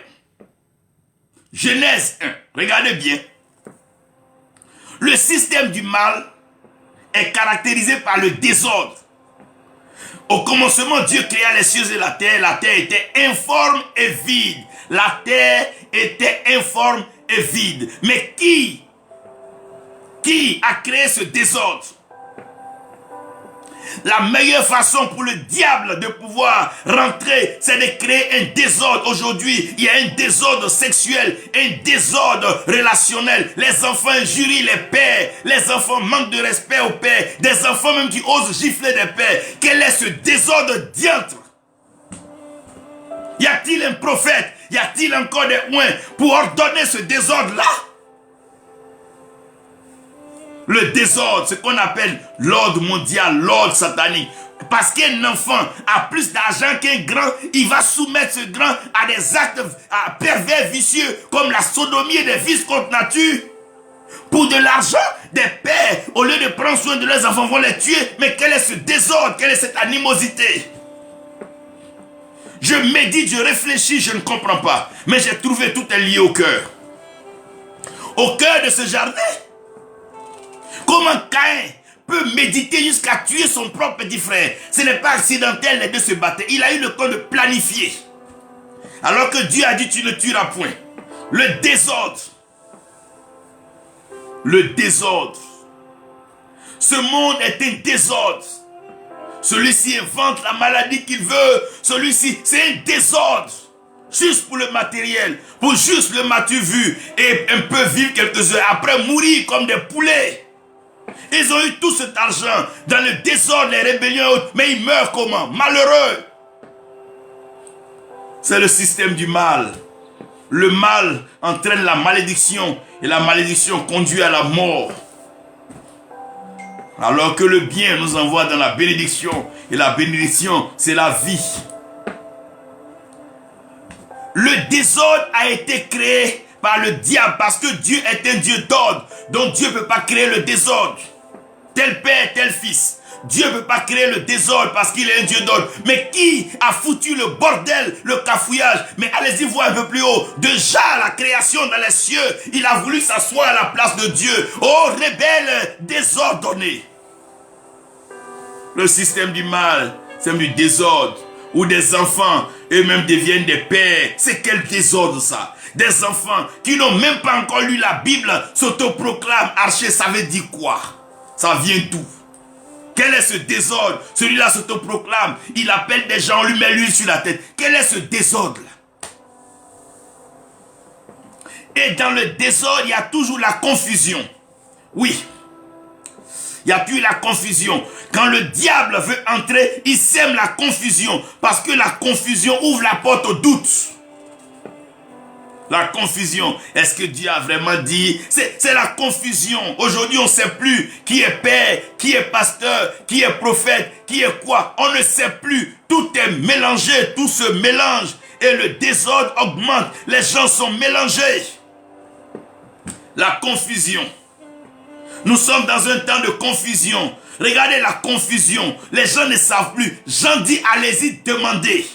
Genèse 1, regardez bien. Le système du mal est caractérisé par le désordre. Au commencement, Dieu créa les cieux et la terre était informe et vide. La terre était informe et vide. Mais qui a créé ce désordre? La meilleure façon pour le diable de pouvoir rentrer, c'est de créer un désordre. Aujourd'hui, il y a un désordre sexuel, un désordre relationnel. Les enfants injurient les pères, les enfants manquent de respect aux pères, des enfants même qui osent gifler des pères. Quel est ce désordre diantre? Y a-t-il un prophète? Y a-t-il encore des oins pour ordonner ce désordre-là? Le désordre, ce qu'on appelle l'ordre mondial, l'ordre satanique. Parce qu'un enfant a plus d'argent qu'un grand, il va soumettre ce grand à des actes pervers, vicieux, comme la sodomie et des vices contre nature. Pour de l'argent, des pères, au lieu de prendre soin de leurs enfants, vont les tuer. Mais quel est ce désordre? Quelle est cette animosité? Je médite, je réfléchis, je ne comprends pas. Mais j'ai trouvé tout est lié au cœur. Au cœur de ce jardin. Comment Caïn peut méditer jusqu'à tuer son propre petit frère? Ce n'est pas accidentel, les deux se battaient. Il a eu le temps de planifier. Alors que Dieu a dit tu ne tueras point. Le désordre. Le désordre. Ce monde est un désordre. Celui-ci invente la maladie qu'il veut. Celui-ci, c'est un désordre. Juste pour le matériel. Pour juste le matu vu. Et un peu vivre quelques heures. Après mourir comme des poulets. Ils ont eu tout cet argent dans le désordre, les rébellions. Mais ils meurent comment? Malheureux. C'est le système du mal. Le mal entraîne la malédiction. Et la malédiction conduit à la mort. Alors que le bien nous envoie dans la bénédiction. Et la bénédiction, c'est la vie. Le désordre a été créé par le diable. Parce que Dieu est un Dieu d'ordre. Donc Dieu ne peut pas créer le désordre. Tel père, tel fils. Dieu ne peut pas créer le désordre parce qu'il est un Dieu d'ordre. Mais qui a foutu le bordel, le cafouillage? Mais allez-y voir un peu plus haut. Déjà la création dans les cieux, il a voulu s'asseoir à la place de Dieu. Oh, rebelle désordonné. Le système du mal, c'est du désordre. Où des enfants, eux-mêmes deviennent des pères. C'est quel désordre ça? Des enfants qui n'ont même pas encore lu la Bible s'autoproclament archers. Ça veut dire quoi? Ça vient d'où? Quel est ce désordre? Celui-là s'autoproclame. Il appelle des gens, on lui met l'huile sur la tête. Quel est ce désordre-là? Et dans le désordre, il y a toujours la confusion. Oui. Il y a toujours la confusion. Quand le diable veut entrer, il sème la confusion. Parce que la confusion ouvre la porte au doute. La confusion. Est-ce que Dieu a vraiment dit? C'est la confusion. Aujourd'hui, on ne sait plus qui est père, qui est pasteur, qui est prophète, qui est quoi. On ne sait plus. Tout est mélangé, tout se mélange. Et le désordre augmente. Les gens sont mélangés. La confusion. Nous sommes dans un temps de confusion. Regardez la confusion. Les gens ne savent plus. Jean dit, allez-y, demandez.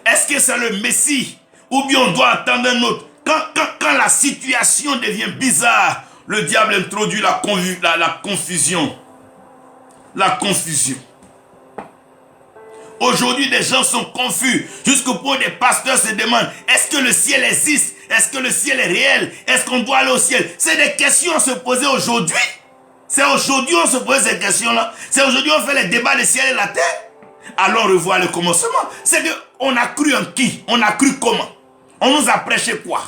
Est-ce que c'est le Messie? Ou bien on doit attendre un autre. Quand la situation devient bizarre, le diable introduit la confusion. La confusion. Aujourd'hui, des gens sont confus. Jusqu'au point où des pasteurs se demandent, est-ce que le ciel existe? Est-ce que le ciel est réel? Est-ce qu'on doit aller au ciel? C'est des questions à se poser aujourd'hui. C'est aujourd'hui qu'on se pose ces questions-là. C'est aujourd'hui qu'on fait les débats du ciel et de la terre. Allons revoir le commencement. C'est qu'on a cru en qui? On a cru comment? On nous a prêché quoi?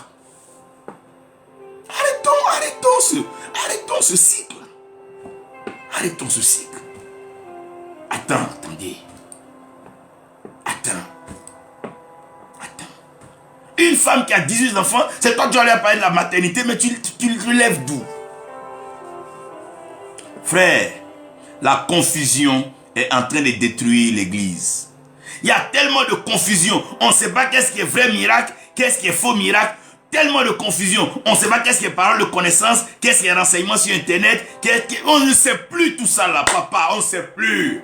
Arrêtons ce cycle. Arrêtons ce cycle. Attendez. Une femme qui a 18 enfants, c'est toi qui vas lui parler de la maternité, mais tu lèves d'où? Frère, la confusion est en train de détruire l'église. Il y a tellement de confusion. On ne sait pas qu'est-ce qui est vrai miracle, qu'est-ce qui est faux miracle. Tellement de confusion. On ne sait pas qu'est-ce qui est parole de connaissance, qu'est-ce qui est renseignement sur Internet. On ne sait plus tout ça là, papa. On ne sait plus.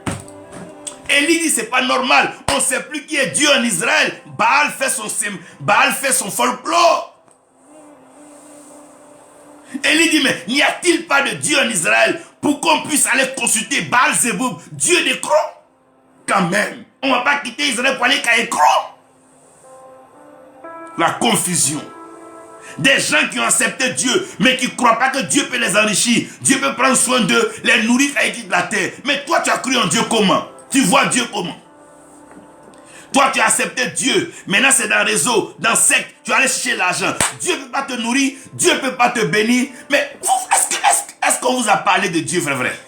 Élie dit c'est pas normal. On ne sait plus qui est Dieu en Israël. Baal fait son folklore. Élie dit mais n'y a-t-il pas de Dieu en Israël pour qu'on puisse aller consulter Baal-Zéboub, Dieu d'Écron? Quand même. On ne va pas quitter Israël pour aller qu'à Écron. La confusion. Des gens qui ont accepté Dieu, mais qui ne croient pas que Dieu peut les enrichir. Dieu peut prendre soin d'eux, les nourrir quand ils quittent la terre. Mais toi, tu as cru en Dieu comment? Tu vois Dieu comment? Toi, tu as accepté Dieu. Maintenant, c'est dans le réseau, dans le secte. Tu vas aller chercher l'argent. Dieu ne peut pas te nourrir. Dieu ne peut pas te bénir. Mais est-ce qu'on vous a parlé de Dieu, vrai?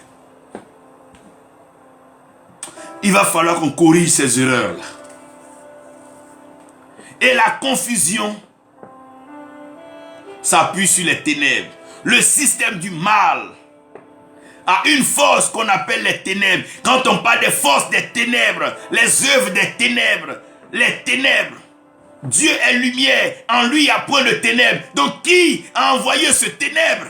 Il va falloir qu'on corrige ces erreurs-là. Et la confusion s'appuie sur les ténèbres. Le système du mal à une force qu'on appelle les ténèbres. Quand on parle des forces des ténèbres, les œuvres des ténèbres, les ténèbres, Dieu est lumière, en lui il n'y a point de ténèbres. Donc qui a envoyé ce ténèbre?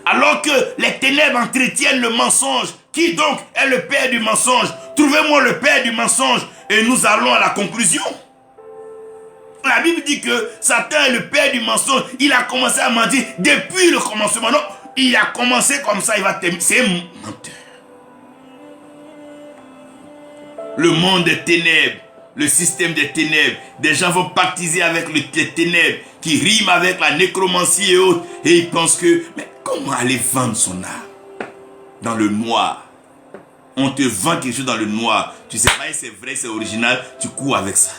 Alors que les ténèbres entretiennent le mensonge, qui donc est le père du mensonge? Trouvez-moi le père du mensonge et nous allons à la conclusion. La Bible dit que Satan est le père du mensonge. Il a commencé à mentir depuis le commencement. Non, il a commencé comme ça, il va terminer. C'est un menteur. Le monde des ténèbres, le système des ténèbres, des gens vont baptiser avec les ténèbres, qui riment avec la nécromancie et autres, et ils pensent que, mais comment aller vendre son âme dans le noir? On te vend quelque chose dans le noir, tu sais pas si c'est vrai, c'est original, tu cours avec ça.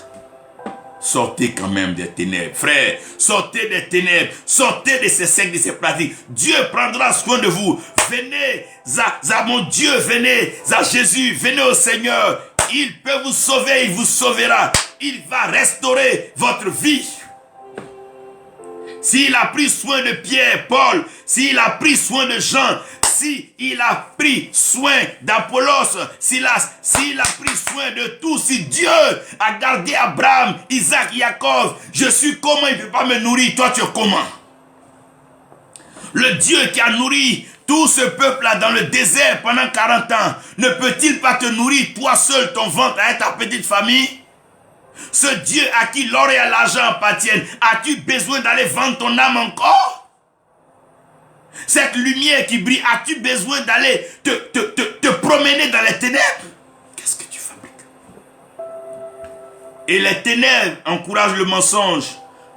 Sortez quand même des ténèbres. Frère, sortez des ténèbres. Sortez de ces sectes, de ces pratiques. Dieu prendra soin de vous. Venez à mon Dieu, venez à Jésus, venez au Seigneur. Il peut vous sauver, il vous sauvera. Il va restaurer votre vie. S'il a pris soin de Pierre, Paul, s'il a pris soin de Jean, s'il a pris soin d'Apollos, s'il a pris soin de tout, si Dieu a gardé Abraham, Isaac, Jacob, je suis comment, il ne peut pas me nourrir, toi tu es comment? Le Dieu qui a nourri tout ce peuple-là dans le désert pendant 40 ans, ne peut-il pas te nourrir toi seul, ton ventre, avec ta petite famille? Ce Dieu à qui l'or et l'argent appartiennent, as-tu besoin d'aller vendre ton âme encore? Cette lumière qui brille, as-tu besoin d'aller te promener dans les ténèbres? Qu'est-ce que tu fabriques? Et les ténèbres encouragent le mensonge.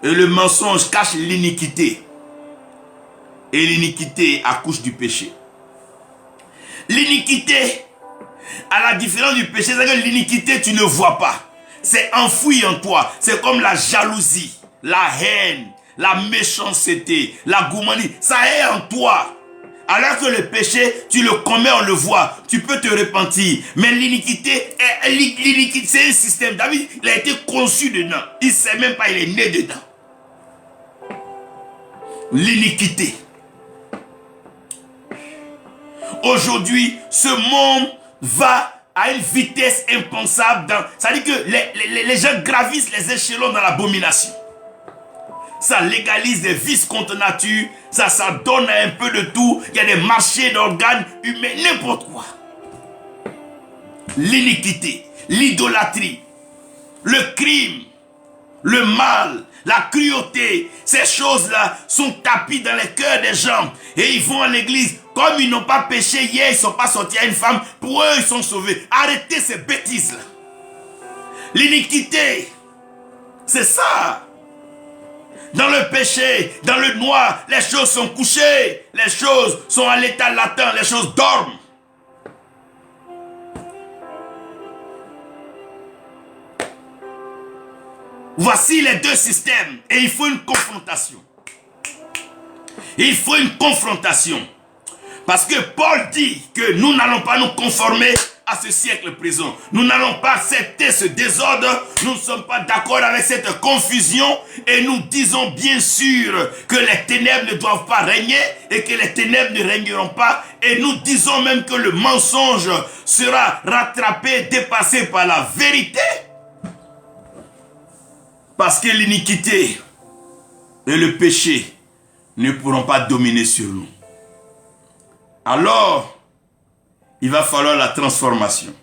Et le mensonge cache l'iniquité. Et l'iniquité accouche du péché. L'iniquité, à la différence du péché, c'est que l'iniquité, tu ne vois pas. C'est enfoui en toi. C'est comme la jalousie, la haine, la méchanceté, la gourmandise. Ça est en toi. Alors que le péché, tu le commets, on le voit. Tu peux te repentir. Mais l'iniquité, c'est un système. David, il a été conçu dedans. Il ne sait même pas, il est né dedans. L'iniquité. Aujourd'hui, ce monde va à une vitesse impensable. Ça veut dire que les gens gravissent les échelons dans l'abomination. Ça légalise des vices contre nature. Ça donne un peu de tout. Il y a des marchés d'organes humains, n'importe quoi. L'iniquité, l'idolâtrie, le crime, le mal, la cruauté, ces choses-là sont tapies dans les cœurs des gens. Et ils vont à l'église. Comme ils n'ont pas péché hier, ils ne sont pas sortis à une femme. Pour eux, ils sont sauvés. Arrêtez ces bêtises-là. L'iniquité, c'est ça. Dans le péché, dans le noir, les choses sont couchées. Les choses sont à l'état latent. Les choses dorment. Voici les deux systèmes. Et il faut une confrontation. Il faut une confrontation. Parce que Paul dit que nous n'allons pas nous conformer à ce siècle présent. Nous n'allons pas accepter ce désordre. Nous ne sommes pas d'accord avec cette confusion. Et nous disons bien sûr que les ténèbres ne doivent pas régner et que les ténèbres ne régneront pas. Et nous disons même que le mensonge sera rattrapé, dépassé par la vérité. Parce que l'iniquité et le péché ne pourront pas dominer sur nous. Alors, il va falloir la transformation.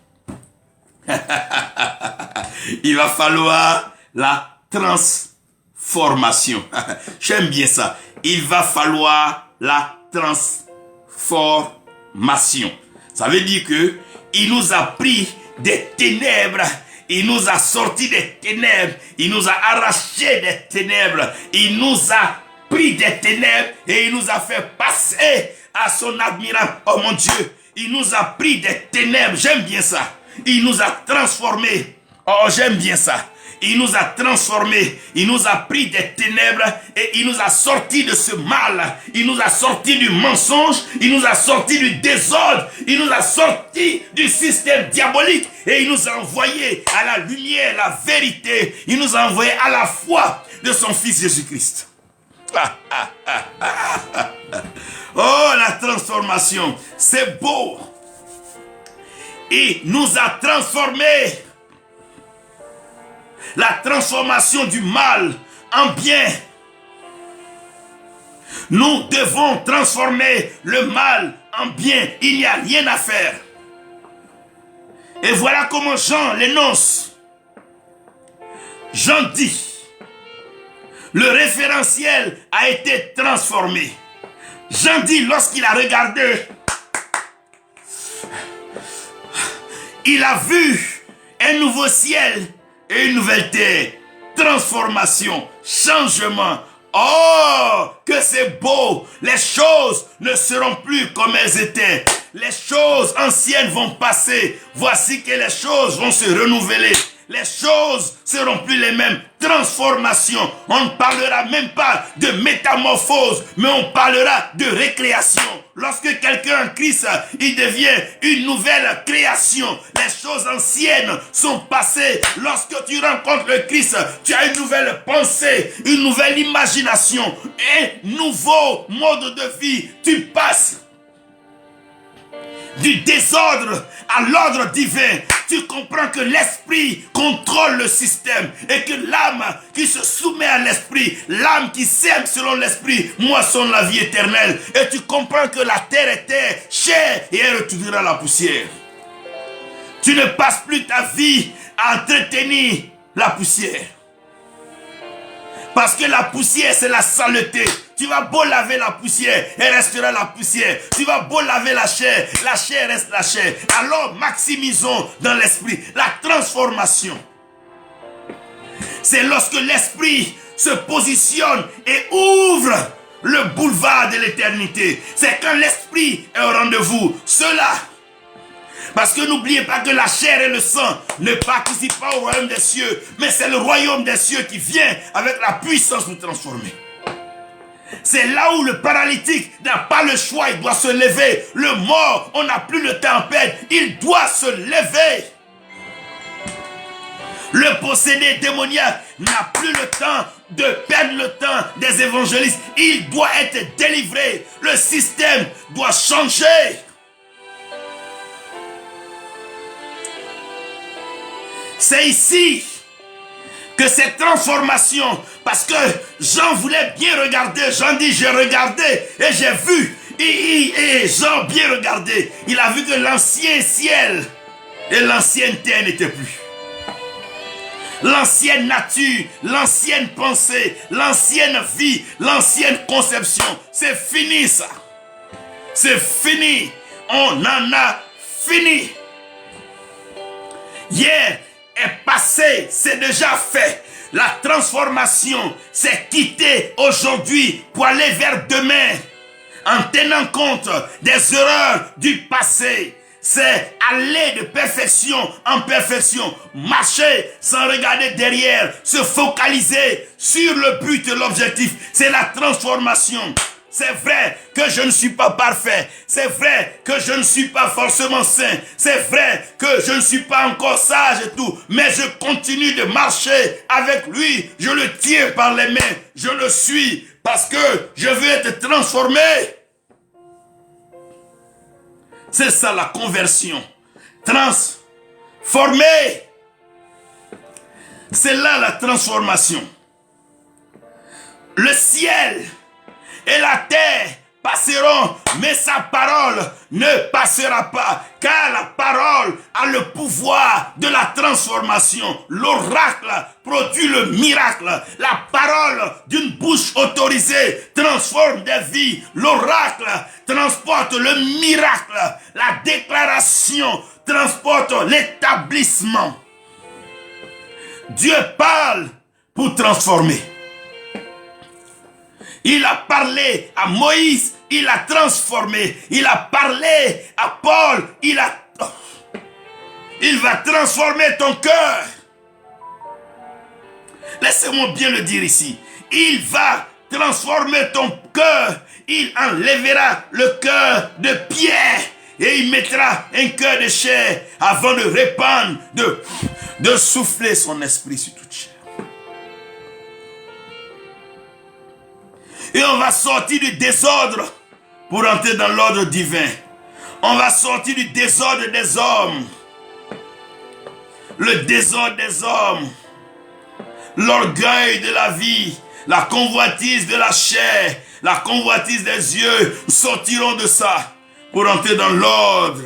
Il va falloir la transformation. J'aime bien ça. Il va falloir la transformation. Ça veut dire que il nous a pris des ténèbres. Il nous a sortis des ténèbres. Il nous a arrachés des ténèbres. Il nous a pris des ténèbres et il nous a fait passer à son admirable. Oh mon Dieu, il nous a pris des ténèbres. J'aime bien ça. Il nous a transformés. Oh, j'aime bien ça. Il nous a transformés. Il nous a pris des ténèbres et il nous a sortis de ce mal. Il nous a sortis du mensonge. Il nous a sortis du désordre. Il nous a sortis du système diabolique. Et il nous a envoyés à la lumière, la vérité. Il nous a envoyés à la foi de son Fils Jésus-Christ. Oh, la transformation, c'est beau. Il nous a transformés. La transformation du mal en bien. Nous devons transformer le mal en bien. Il n'y a rien à faire. Et voilà comment Jean l'énonce. Jean dit, le référentiel a été transformé. Jean dit, lorsqu'il a regardé, il a vu un nouveau ciel et une nouvelle terre. Transformation, changement. Oh, que c'est beau! Les choses ne seront plus comme elles étaient. Les choses anciennes vont passer. Voici que les choses vont se renouveler. Les choses seront plus les mêmes. Transformation. On ne parlera même pas de métamorphose, mais on parlera de récréation. Lorsque quelqu'un en Christ, il devient une nouvelle création. Les choses anciennes sont passées. Lorsque tu rencontres le Christ, tu as une nouvelle pensée, une nouvelle imagination, un nouveau mode de vie. Tu passes du désordre à l'ordre divin. Tu comprends que l'esprit contrôle le système et que l'âme qui se soumet à l'esprit, l'âme qui sème selon l'esprit, moissonne la vie éternelle. Et tu comprends que la terre était chère et elle retournera à la poussière. Tu ne passes plus ta vie à entretenir la poussière. Parce que la poussière, c'est la saleté. Tu vas beau laver la poussière, elle restera la poussière. Tu vas beau laver la chair reste la chair. Alors maximisons dans l'esprit la transformation. C'est lorsque l'esprit se positionne et ouvre le boulevard de l'éternité. C'est quand l'esprit est au rendez-vous. Cela, parce que n'oubliez pas que la chair et le sang ne participent pas au royaume des cieux, mais c'est le royaume des cieux qui vient avec la puissance nous transformer. C'est là où le paralytique n'a pas le choix, il doit se lever. Le mort, on n'a plus le temps à perdre, il doit se lever. Le possédé démoniaque n'a plus le temps de perdre le temps des évangélistes. Il doit être délivré. Le système doit changer. C'est ici que cette transformation, parce que Jean voulait bien regarder, Jean dit j'ai regardé et j'ai vu, et Jean bien regardé, il a vu que l'ancien ciel et l'ancienne terre n'étaient plus. L'ancienne nature, l'ancienne pensée, l'ancienne vie, l'ancienne conception, c'est fini ça. C'est fini, on en a fini. Hier est passé, c'est déjà fait. La transformation, c'est quitter aujourd'hui pour aller vers demain en tenant compte des erreurs du passé. C'est aller de perfection en perfection, marcher sans regarder derrière, se focaliser sur le but et l'objectif. C'est la transformation. C'est vrai que je ne suis pas parfait. C'est vrai que je ne suis pas forcément saint. C'est vrai que je ne suis pas encore sage et tout. Mais je continue de marcher avec lui. Je le tiens par les mains. Je le suis parce que je veux être transformé. C'est ça la conversion. Transformé. C'est là la transformation. Le ciel et la terre passeront, mais sa parole ne passera pas, car la parole a le pouvoir de la transformation. L'oracle produit le miracle. La parole d'une bouche autorisée transforme des vies. L'oracle transporte le miracle. La déclaration transporte l'établissement. Dieu parle pour transformer. Il a parlé à Moïse, il a transformé. Il a parlé à Paul, il va transformer ton cœur. Laissez-moi bien le dire ici. Il va transformer ton cœur. Il enlèvera le cœur de pierre et il mettra un cœur de chair avant de répandre, de souffler son esprit sur toute chair. Et on va sortir du désordre pour entrer dans l'ordre divin. On va sortir du désordre des hommes. Le désordre des hommes. L'orgueil de la vie. La convoitise de la chair. La convoitise des yeux. Nous sortirons de ça pour entrer dans l'ordre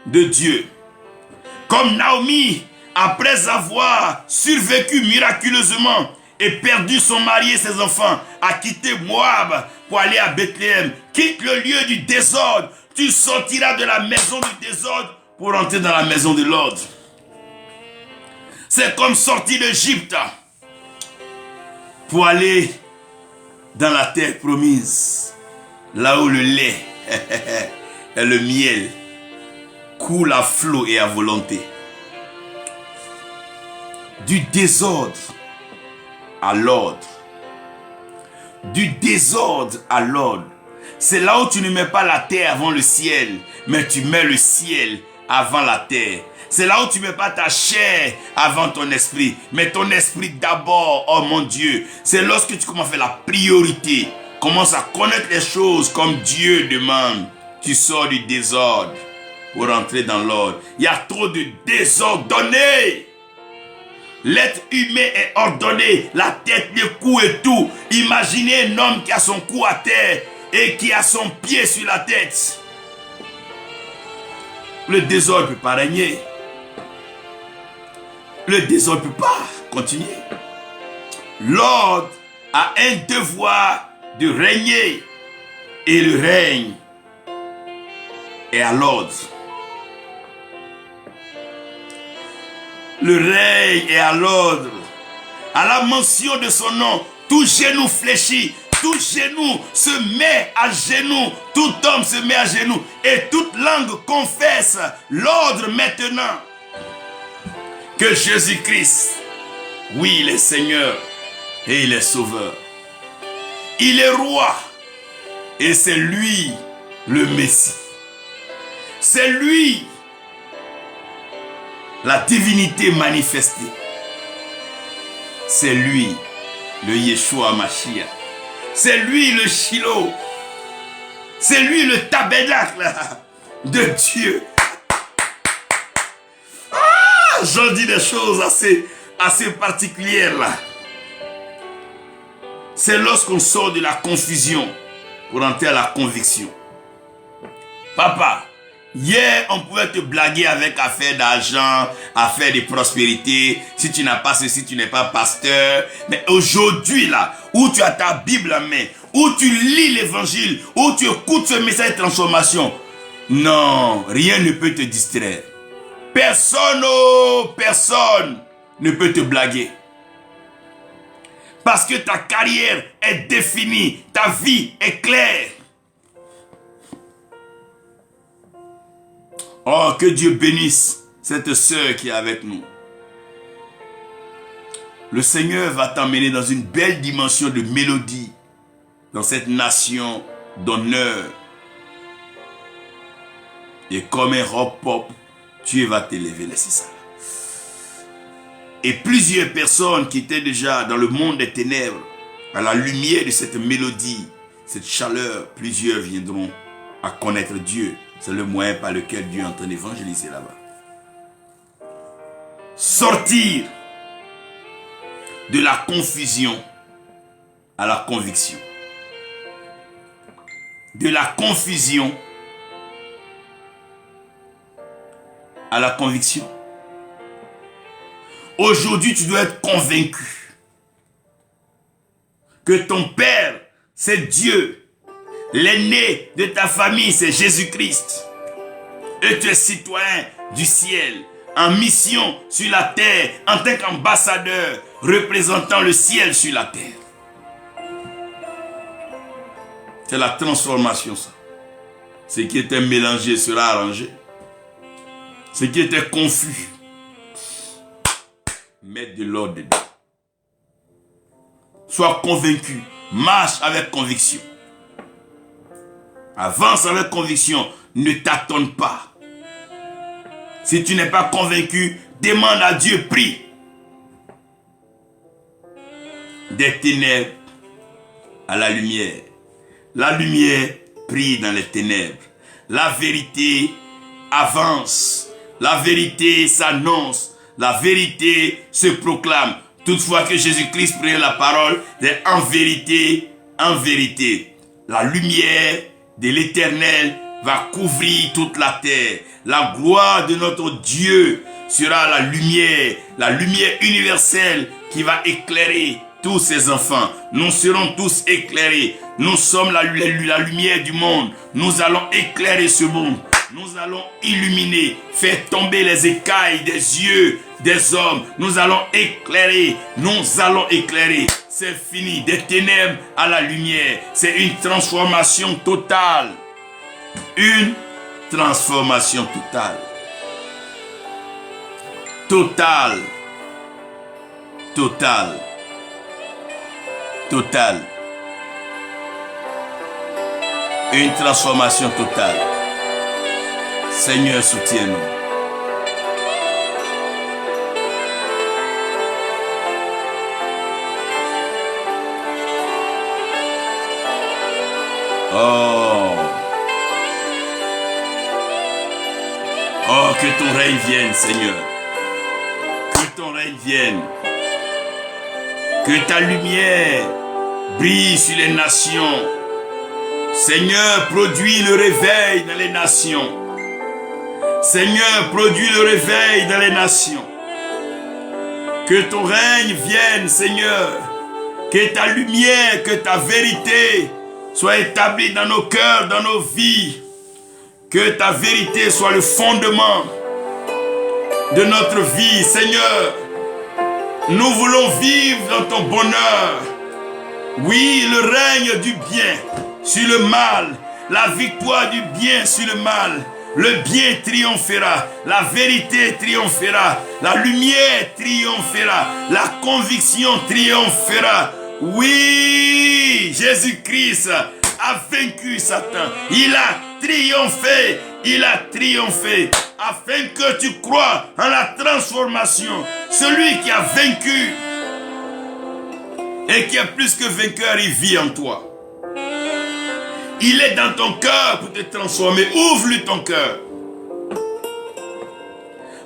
de Dieu. Comme Naomi, après avoir survécu miraculeusement et perdu son mari et ses enfants, a quitté Moab pour aller à Bethléem. Quitte le lieu du désordre. Tu sortiras de la maison du désordre pour entrer dans la maison de l'ordre. C'est comme sortir d'Égypte pour aller dans la terre promise, là où le lait et le miel coulent à flot et à volonté. Du désordre à l'ordre. Du désordre à l'ordre. C'est là où tu ne mets pas la terre avant le ciel, mais tu mets le ciel avant la terre. C'est là où tu ne mets pas ta chair avant ton esprit, mais ton esprit d'abord, oh mon Dieu. C'est lorsque tu commences à faire la priorité, commences à connaître les choses comme Dieu demande. Tu sors du désordre pour entrer dans l'ordre. Il y a trop de désordonnés. L'être humain est ordonné, la tête, le cou et tout. Imaginez un homme qui a son cou à terre et qui a son pied sur la tête. Le désordre ne peut pas régner. Le désordre ne peut pas continuer. L'ordre a un devoir de régner. Et le règne est à l'ordre. Le règne est à l'ordre. À la mention de son nom, tout genou fléchit. Tout genou se met à genoux. Tout homme se met à genoux. Et toute langue confesse l'ordre maintenant. Que Jésus-Christ, oui, il est Seigneur et il est Sauveur. Il est roi et c'est lui le Messie. C'est lui la divinité manifestée. C'est lui le Yeshua Mashiach. C'est lui le Shiloh. C'est lui le tabernacle de Dieu. J'en dis des choses assez particulières là. C'est lorsqu'on sort de la confusion pour entrer à la conviction. Papa, hier on pouvait te blaguer avec affaire d'argent, affaire de prospérité. Si tu n'as pas ceci, tu n'es pas pasteur. Mais aujourd'hui là, où tu as ta Bible en main, où tu lis l'évangile, où tu écoutes ce message de transformation, non, rien ne peut te distraire. Personne, oh, personne ne peut te blaguer. Parce que ta carrière est définie, ta vie est claire. Oh, que Dieu bénisse cette sœur qui est avec nous. Le Seigneur va t'emmener dans une belle dimension de mélodie, dans cette nation d'honneur. Et comme un rock pop, Dieu va t'élever, laissez ça. Et plusieurs personnes qui étaient déjà dans le monde des ténèbres, à la lumière de cette mélodie, cette chaleur, plusieurs viendront à connaître Dieu. C'est le moyen par lequel Dieu est en train d'évangéliser là-bas. Sortir de la confusion à la conviction. De la confusion à la conviction. Aujourd'hui, tu dois être convaincu que ton Père, c'est Dieu. L'aîné de ta famille, c'est Jésus-Christ. Et tu es citoyen du ciel, en mission sur la terre, en tant qu'ambassadeur, représentant le ciel sur la terre. C'est la transformation, ça. Ce qui était mélangé sera arrangé. Ce qui était confus, mettre de l'ordre dedans. Sois convaincu, marche avec conviction. Avance avec conviction, ne t'attends pas. Si tu n'es pas convaincu, demande à Dieu, prie. Des ténèbres à la lumière, La lumière brille dans les ténèbres. La vérité avance. La vérité s'annonce. La vérité se proclame. Toutefois que Jésus-Christ prenait la parole, en vérité, la lumière de l'Éternel va couvrir toute la terre. La gloire de notre Dieu sera la lumière universelle qui va éclairer tous ses enfants. Nous serons tous éclairés. Nous sommes la lumière du monde. Nous allons éclairer ce monde. Nous allons illuminer, faire tomber les écailles des yeux des hommes. Nous allons éclairer. C'est fini. Des ténèbres à la lumière. C'est une transformation totale. Une transformation totale. Une transformation totale. Seigneur, soutiens-nous. Oh, que ton règne vienne, Seigneur. Que ton règne vienne. Que ta lumière brille sur les nations. Seigneur, produis le réveil dans les nations. Seigneur, produis le réveil dans les nations. Que ton règne vienne, Seigneur. Que ta lumière, que ta vérité soit établie dans nos cœurs, dans nos vies. Que ta vérité soit le fondement de notre vie, Seigneur. Nous voulons vivre dans ton bonheur. Oui, le règne du bien sur le mal. La victoire du bien sur le mal. Le bien triomphera. La vérité triomphera. La lumière triomphera. La conviction triomphera. Oui, Jésus-Christ a vaincu Satan. Il a triomphé. Il a triomphé. Afin que tu crois en la transformation. Celui qui a vaincu et qui est plus que vainqueur, il vit en toi. Il est dans ton cœur pour te transformer. Ouvre-lui ton cœur.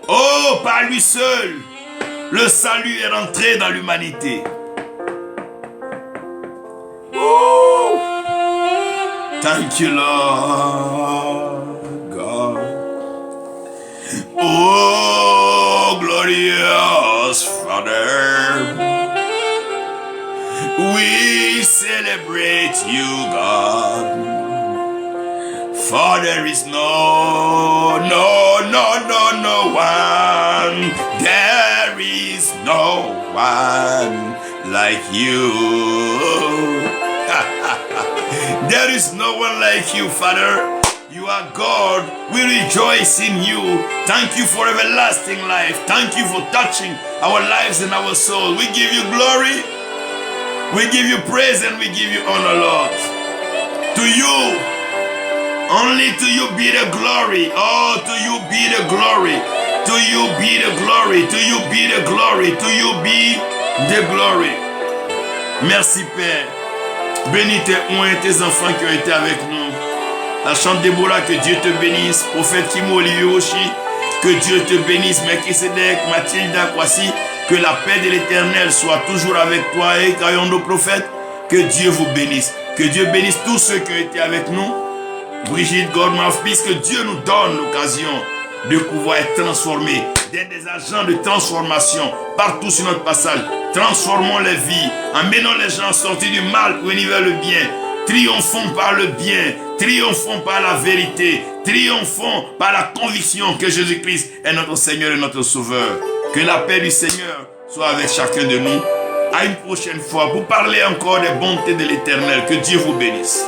Oh, par lui seul, le salut est rentré dans l'humanité. Oh, thank you, Lord God. Oh, glorious Father. We celebrate you, God. For there is no one. There is no one like you. There is no one like you, Father. You are God. We rejoice in you. Thank you for everlasting life. Thank you for touching our lives and our soul. We give you glory. We give you praise and we give you honor, Lord. To you, only to you be the glory. Oh, to you be the glory. To you be the glory. To you be the glory. To you be the glory. Merci, Père. Bénis tes enfants qui ont été avec nous. La chante Déborah, que Dieu te bénisse. Prophète Kimo Olivier Oshi, que Dieu te bénisse. Melchisedec, Mathilda Kwasi, que la paix de l'Éternel soit toujours avec toi et Kayondo prophète. Que Dieu vous bénisse. Que Dieu bénisse tous ceux qui ont été avec nous. Brigitte Godmouth, puisque Dieu nous donne l'occasion de pouvoir être transformés, d'être des agents de transformation partout sur notre passage. Transformons les vies, emmenons les gens sortis du mal pour venir vers le bien. Triomphons par le bien, triomphons par la vérité, triomphons par la conviction que Jésus-Christ est notre Seigneur et notre Sauveur. Que la paix du Seigneur soit avec chacun de nous. À une prochaine fois pour parler encore des bontés de l'Éternel. Que Dieu vous bénisse.